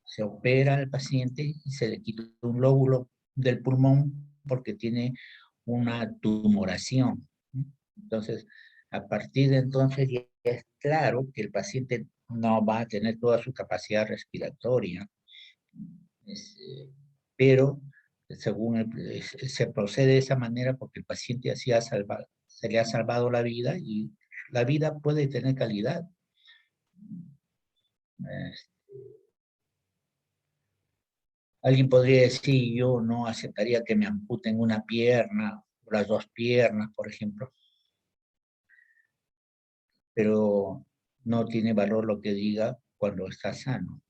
se opera al paciente y se le quita un lóbulo del pulmón porque tiene una tumoración, ¿no? Entonces, a partir de entonces ya es claro que el paciente no va a tener toda su capacidad respiratoria, es, pero según se procede de esa manera porque el paciente así se le ha salvado la vida y la vida puede tener calidad. Eh, Alguien podría decir, yo no aceptaría que me amputen una pierna o las dos piernas, por ejemplo, pero no tiene valor lo que diga cuando está sano,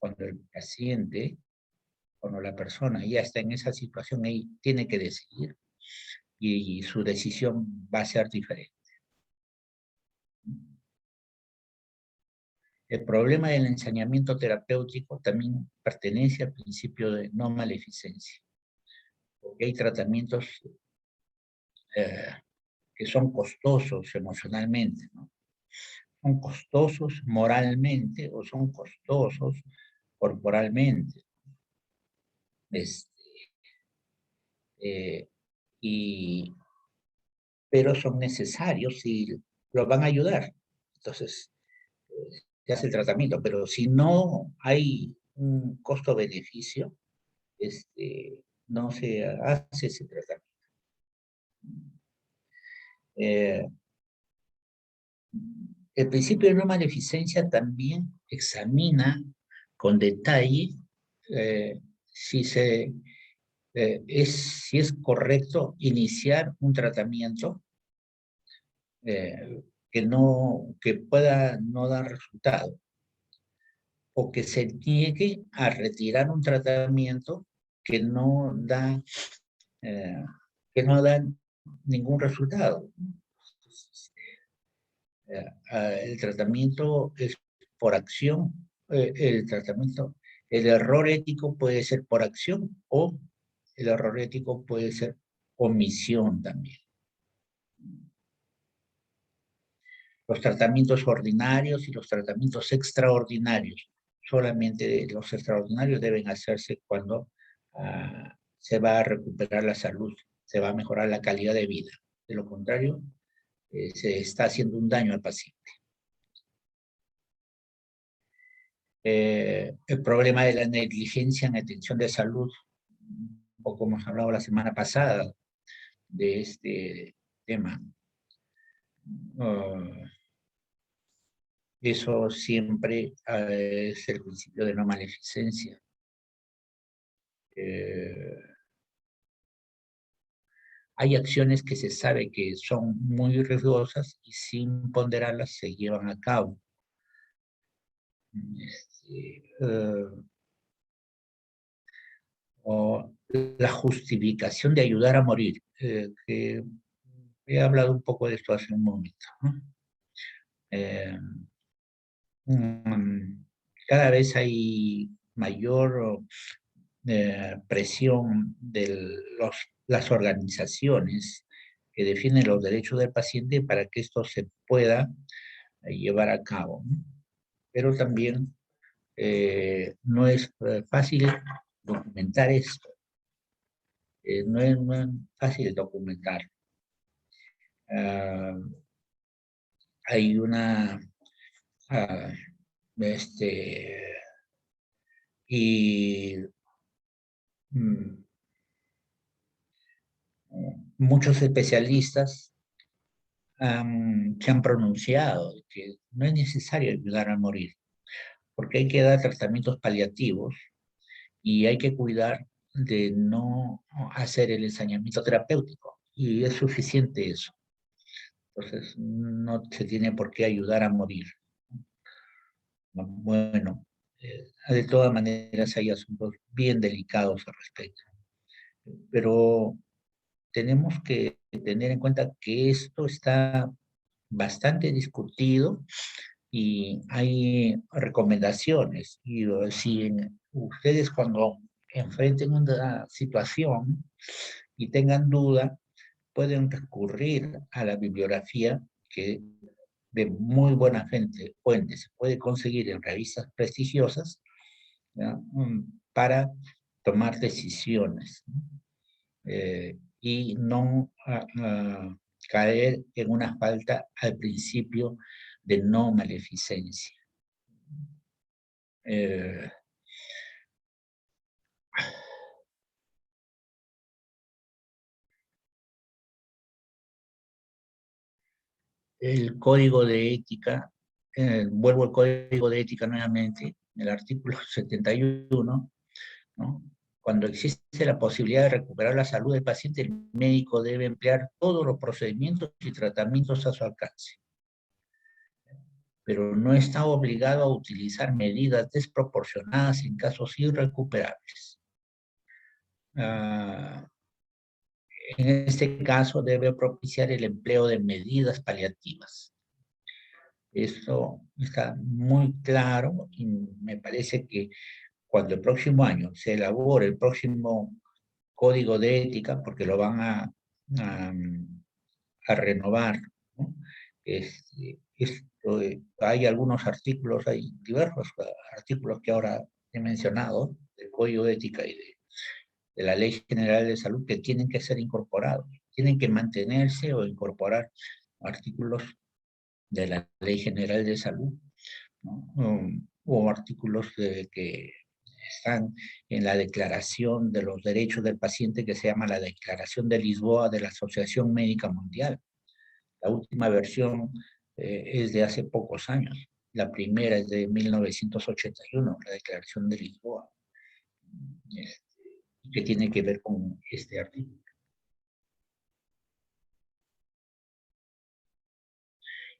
cuando el paciente, cuando la persona ya está en esa situación, ahí tiene que decidir y su decisión va a ser diferente. El problema del ensañamiento terapéutico también pertenece al principio de no maleficencia, porque hay tratamientos eh, que son costosos emocionalmente, ¿no? Son costosos moralmente o son costosos corporalmente. Este, eh, y, pero son necesarios y los van a ayudar. Entonces, se hace el tratamiento, pero si no hay un costo-beneficio, no se hace ese tratamiento. Eh, el principio de no maleficencia también examina con detalle eh, si si es correcto iniciar un tratamiento que pueda no dar resultado, o que se niegue a retirar un tratamiento que no da, eh, que no da ningún resultado. El tratamiento es por acción, el error ético puede ser por acción, o el error ético puede ser omisión también. Los tratamientos ordinarios y los tratamientos extraordinarios. Solamente los extraordinarios deben hacerse cuando se va a recuperar la salud, se va a mejorar la calidad de vida. De lo contrario, se está haciendo un daño al paciente. El problema de la negligencia en atención de salud, un poco hemos hablado la semana pasada de este tema. Eso siempre es el principio de no maleficencia. Hay acciones que se sabe que son muy riesgosas y sin ponderarlas se llevan a cabo. O la justificación de ayudar a morir, que he hablado un poco de esto hace un momento, ¿no? Cada vez hay mayor presión de las organizaciones que defienden los derechos del paciente para que esto se pueda llevar a cabo, ¿no? Pero también no es fácil documentar esto. No es fácil documentar. Hay una... y muchos especialistas se han pronunciado que no es necesario ayudar a morir, porque hay que dar tratamientos paliativos y hay que cuidar de no hacer el ensañamiento terapéutico, y es suficiente eso. Entonces, no se tiene por qué ayudar a morir. Bueno, de todas maneras hay asuntos bien delicados al respecto, pero tenemos que tener en cuenta que esto está bastante discutido y hay recomendaciones. Y si ustedes cuando enfrenten una situación y tengan duda, pueden recurrir a la bibliografía que de muy buena fuente se puede conseguir en revistas prestigiosas, ¿ya? Para tomar decisiones, ¿no? Y no caer en una falta al principio de no maleficencia. El código de ética, vuelvo al código de ética nuevamente, el artículo 71, ¿no? Cuando existe la posibilidad de recuperar la salud del paciente, el médico debe emplear todos los procedimientos y tratamientos a su alcance, pero no está obligado a utilizar medidas desproporcionadas en casos irrecuperables. En este caso, debe propiciar el empleo de medidas paliativas. Esto está muy claro y me parece que cuando el próximo año se elabore el próximo código de ética, porque lo van a renovar, ¿no? Hay algunos artículos, hay diversos artículos que ahora he mencionado, del código de ética y de la Ley General de Salud, que tienen que ser incorporados, tienen que mantenerse o incorporar artículos de la Ley General de Salud, ¿no? O artículos que están en la Declaración de los Derechos del Paciente, que se llama la Declaración de Lisboa de la Asociación Médica Mundial. La última versión es de hace pocos años. La primera es de 1981, la Declaración de Lisboa, que tiene que ver con este artículo.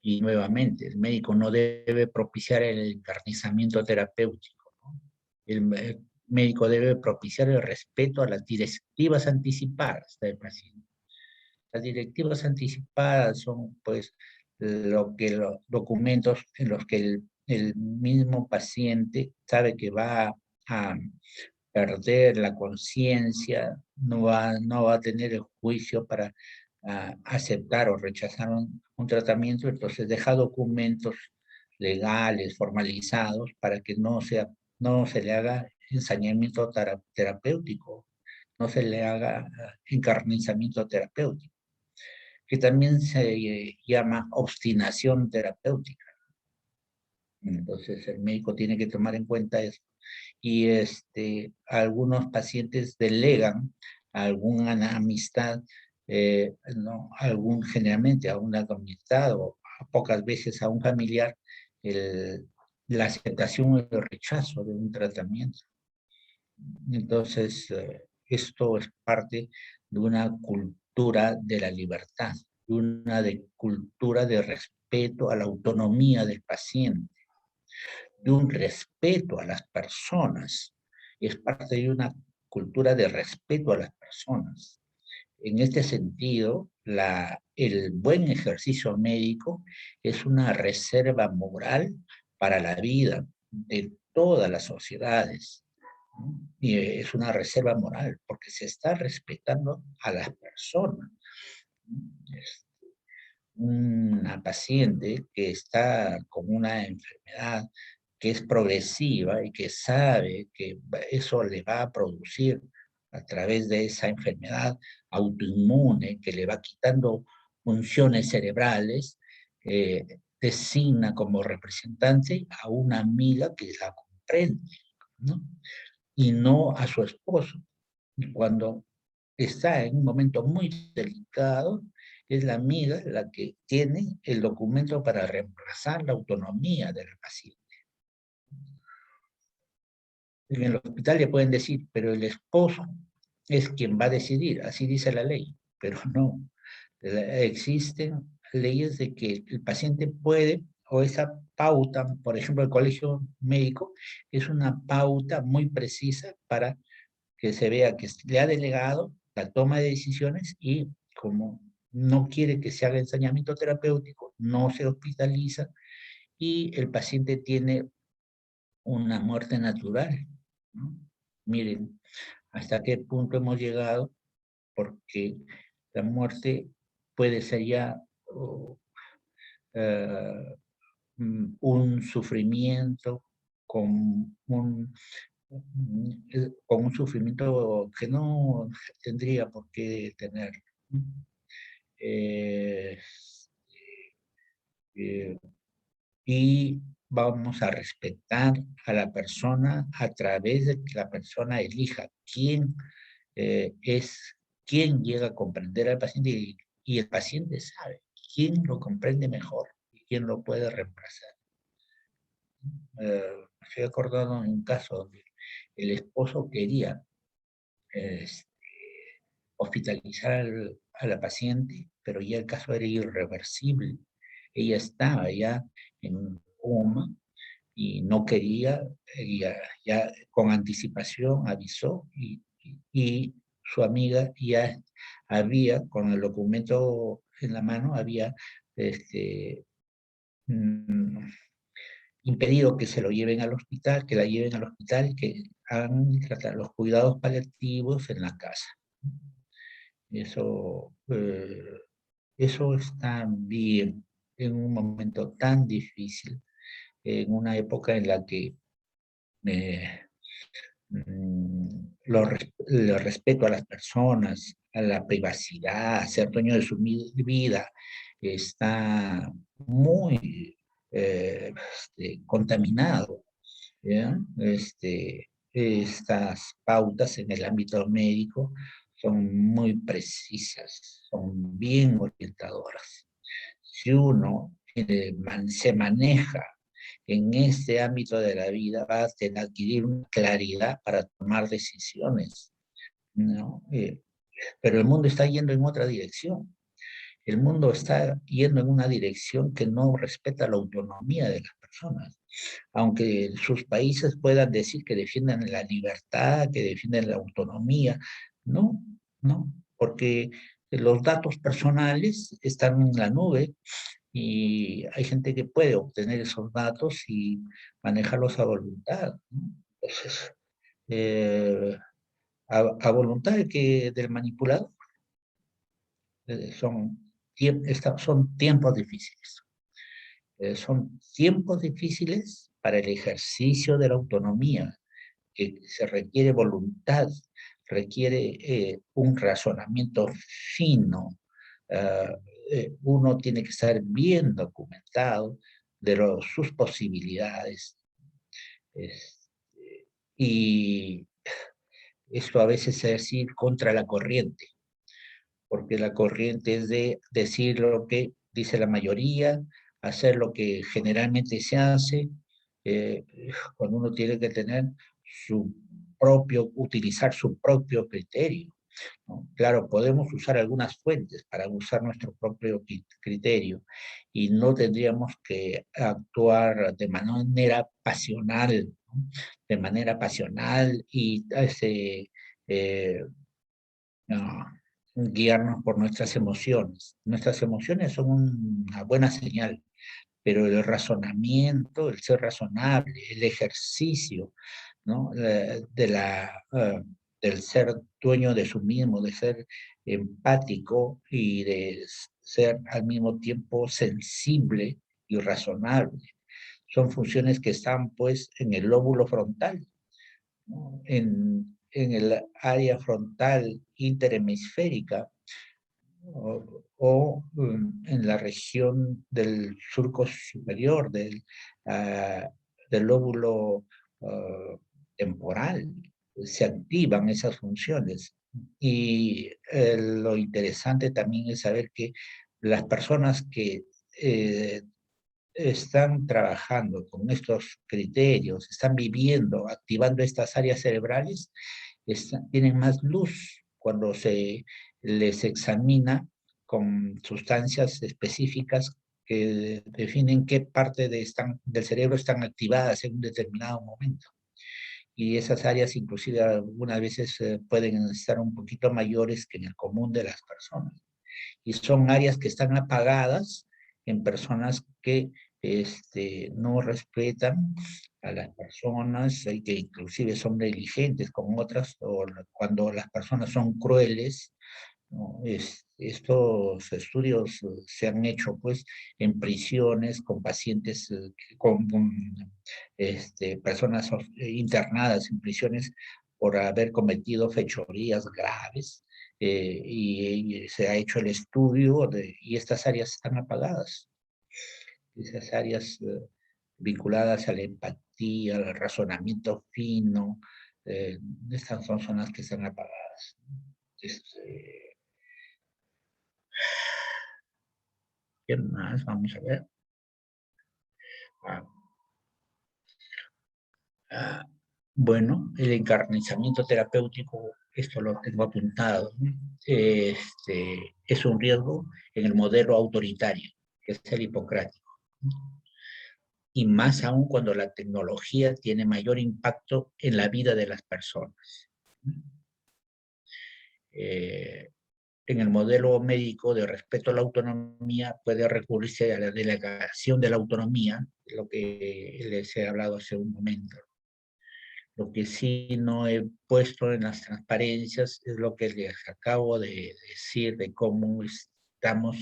Y nuevamente, el médico no debe propiciar el encarnizamiento terapéutico, ¿no? El médico debe propiciar el respeto a las directivas anticipadas del paciente. Las directivas anticipadas son, pues, los documentos en los que el mismo paciente sabe que va a perder la conciencia, no va a tener el juicio para aceptar o rechazar un tratamiento, entonces deja documentos legales, formalizados, para que no se le haga ensañamiento terapéutico, no se le haga encarnizamiento terapéutico, que también se llama obstinación terapéutica. Entonces el médico tiene que tomar en cuenta eso. Y algunos pacientes delegan alguna amistad, no, generalmente a una amistad o pocas veces a un familiar, la aceptación o el rechazo de un tratamiento. Entonces, esto es parte de una cultura de la libertad, de una cultura de respeto a la autonomía del paciente, de un respeto a las personas. Es parte de una cultura de respeto a las personas. En este sentido, el buen ejercicio médico es una reserva moral para la vida de todas las sociedades. Y es una reserva moral porque se está respetando a las personas. Una paciente que está con una enfermedad que es progresiva y que sabe que eso le va a producir a través de esa enfermedad autoinmune que le va quitando funciones cerebrales, designa como representante a una amiga que la comprende, ¿no? Y no a su esposo. Y cuando está en un momento muy delicado, es la amiga la que tiene el documento para reemplazar la autonomía del paciente. En el hospital le pueden decir, pero el esposo es quien va a decidir, así dice la ley, pero no. Existen leyes de que el paciente puede, o esa pauta, por ejemplo, el colegio médico, es una pauta muy precisa para que se vea que le ha delegado la toma de decisiones y como no quiere que se haga ensañamiento terapéutico, no se hospitaliza y el paciente tiene una muerte natural, ¿no? Miren hasta qué punto hemos llegado, porque la muerte puede ser ya uh, un sufrimiento con con un sufrimiento que no tendría por qué tener. Eh, eh, y vamos a respetar a la persona a través de que la persona elija quién llega a comprender al paciente y el paciente sabe quién lo comprende mejor y quién lo puede reemplazar. Estoy acordado en un caso donde el esposo quería este, hospitalizar a la paciente, pero ya el caso era irreversible. Ella estaba ya en coma y no quería, ya con anticipación avisó y su amiga ya había, con el documento en la mano, había mm, impedido que se lo lleven al hospital, que la lleven al hospital y que hagan los cuidados paliativos en la casa. Eso, eso está bien en un momento tan difícil, en una época en la que eh, el respeto a las personas, a la privacidad, a ser dueño de su vida, está muy contaminado, ¿ya? estas pautas en el ámbito médico son muy precisas, son bien orientadoras. Si uno se maneja en este ámbito de la vida, va a adquirir una claridad para tomar decisiones, ¿no? Pero el mundo está yendo en otra dirección. El mundo está yendo en una dirección que no respeta la autonomía de las personas. Aunque sus países puedan decir que defienden la libertad, que defienden la autonomía, no, no, porque los datos personales están en la nube y hay gente que puede obtener esos datos y manejarlos a voluntad, ¿no? Entonces, eh, a voluntad del manipulador. Son tiempos difíciles. Son tiempos difíciles para el ejercicio de la autonomía, que se requiere voluntad, requiere un razonamiento fino. Uh, Uno tiene que estar bien documentado de sus posibilidades. Y esto a veces es ir contra la corriente, porque la corriente es de decir lo que dice la mayoría, hacer lo que generalmente se hace, eh, cuando uno tiene que tener utilizar su propio criterio, ¿no? Claro, podemos usar algunas fuentes para usar nuestro propio criterio y no tendríamos que actuar de manera pasional, ¿no? De manera pasional y no, guiarnos por nuestras emociones. Nuestras emociones son una buena señal, pero el razonamiento, el ser razonable, el ejercicio, ¿no? Del ser dueño de sí mismo, de ser empático y de ser al mismo tiempo sensible y razonable. Son funciones que están pues en el lóbulo frontal, ¿no? En el área frontal interhemisférica en la región del surco superior del lóbulo temporal. Se activan esas funciones. Y lo interesante también es saber que las personas que están trabajando con estos criterios, están viviendo, activando estas áreas cerebrales, tienen más luz cuando se les examina con sustancias específicas que definen qué parte del cerebro están activadas en un determinado momento. Y esas áreas inclusive algunas veces pueden estar un poquito mayores que en el común de las personas. Y son áreas que están apagadas en personas que no respetan a las personas y que inclusive son negligentes con otras, o cuando las personas son crueles, ¿no? Estos estudios se han hecho pues en prisiones con pacientes, personas internadas en prisiones por haber cometido fechorías graves, y se ha hecho el estudio y estas áreas están apagadas. Esas áreas vinculadas a la empatía, al razonamiento fino, estas son zonas que están apagadas. Este, ¿Qué más? Vamos a ver. Ah, ah, bueno, el encarnizamiento terapéutico, esto lo tengo apuntado, ¿no? Es un riesgo en el modelo autoritario, que es el hipocrático, ¿no? Y más aún cuando la tecnología tiene mayor impacto en la vida de las personas, ¿no? Eh, en el modelo médico de respeto a la autonomía puede recurrirse a la delegación de la autonomía, lo que les he hablado hace un momento. Lo que sí no he puesto en las transparencias es lo que les acabo de decir de cómo estamos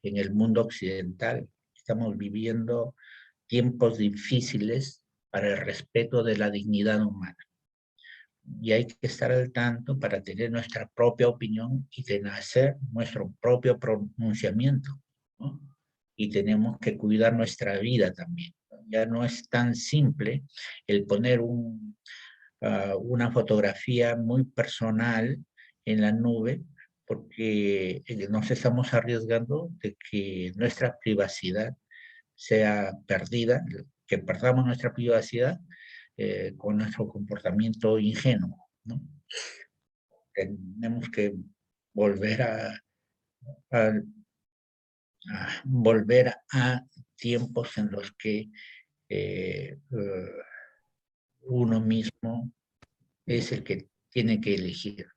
en el mundo occidental. Estamos viviendo tiempos difíciles para el respeto de la dignidad humana. Y hay que estar al tanto para tener nuestra propia opinión y hacer nuestro propio pronunciamiento, ¿no? Y tenemos que cuidar nuestra vida también. Ya no es tan simple el poner una fotografía muy personal en la nube, porque nos estamos arriesgando de que nuestra privacidad sea perdida, que perdamos nuestra privacidad con nuestro comportamiento ingenuo, ¿no? Tenemos que volver a, volver a tiempos en los que uno mismo es el que tiene que elegir.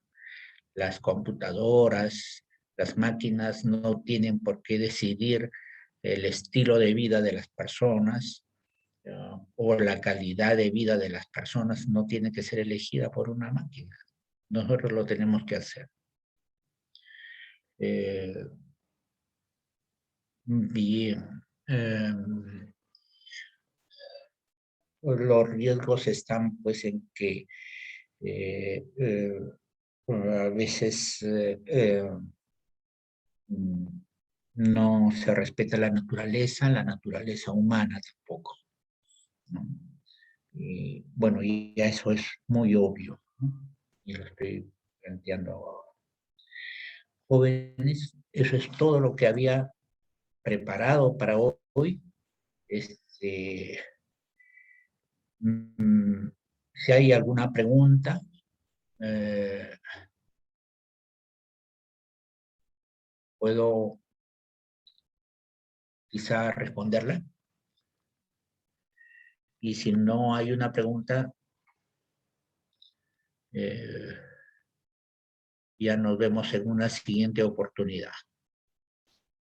Las computadoras, las máquinas no tienen por qué decidir el estilo de vida de las personas, o la calidad de vida de las personas no tiene que ser elegida por una máquina. Nosotros lo tenemos que hacer. Bien. Los riesgos están pues en que a veces no se respeta la naturaleza humana tampoco, ¿no? Y bueno, y eso es muy obvio, ¿no? Y lo estoy planteando ahora. Jóvenes, eso es todo lo que había preparado para hoy. Este, si hay alguna pregunta, puedo quizá responderla. Y si no hay una pregunta, ya nos vemos en una siguiente oportunidad.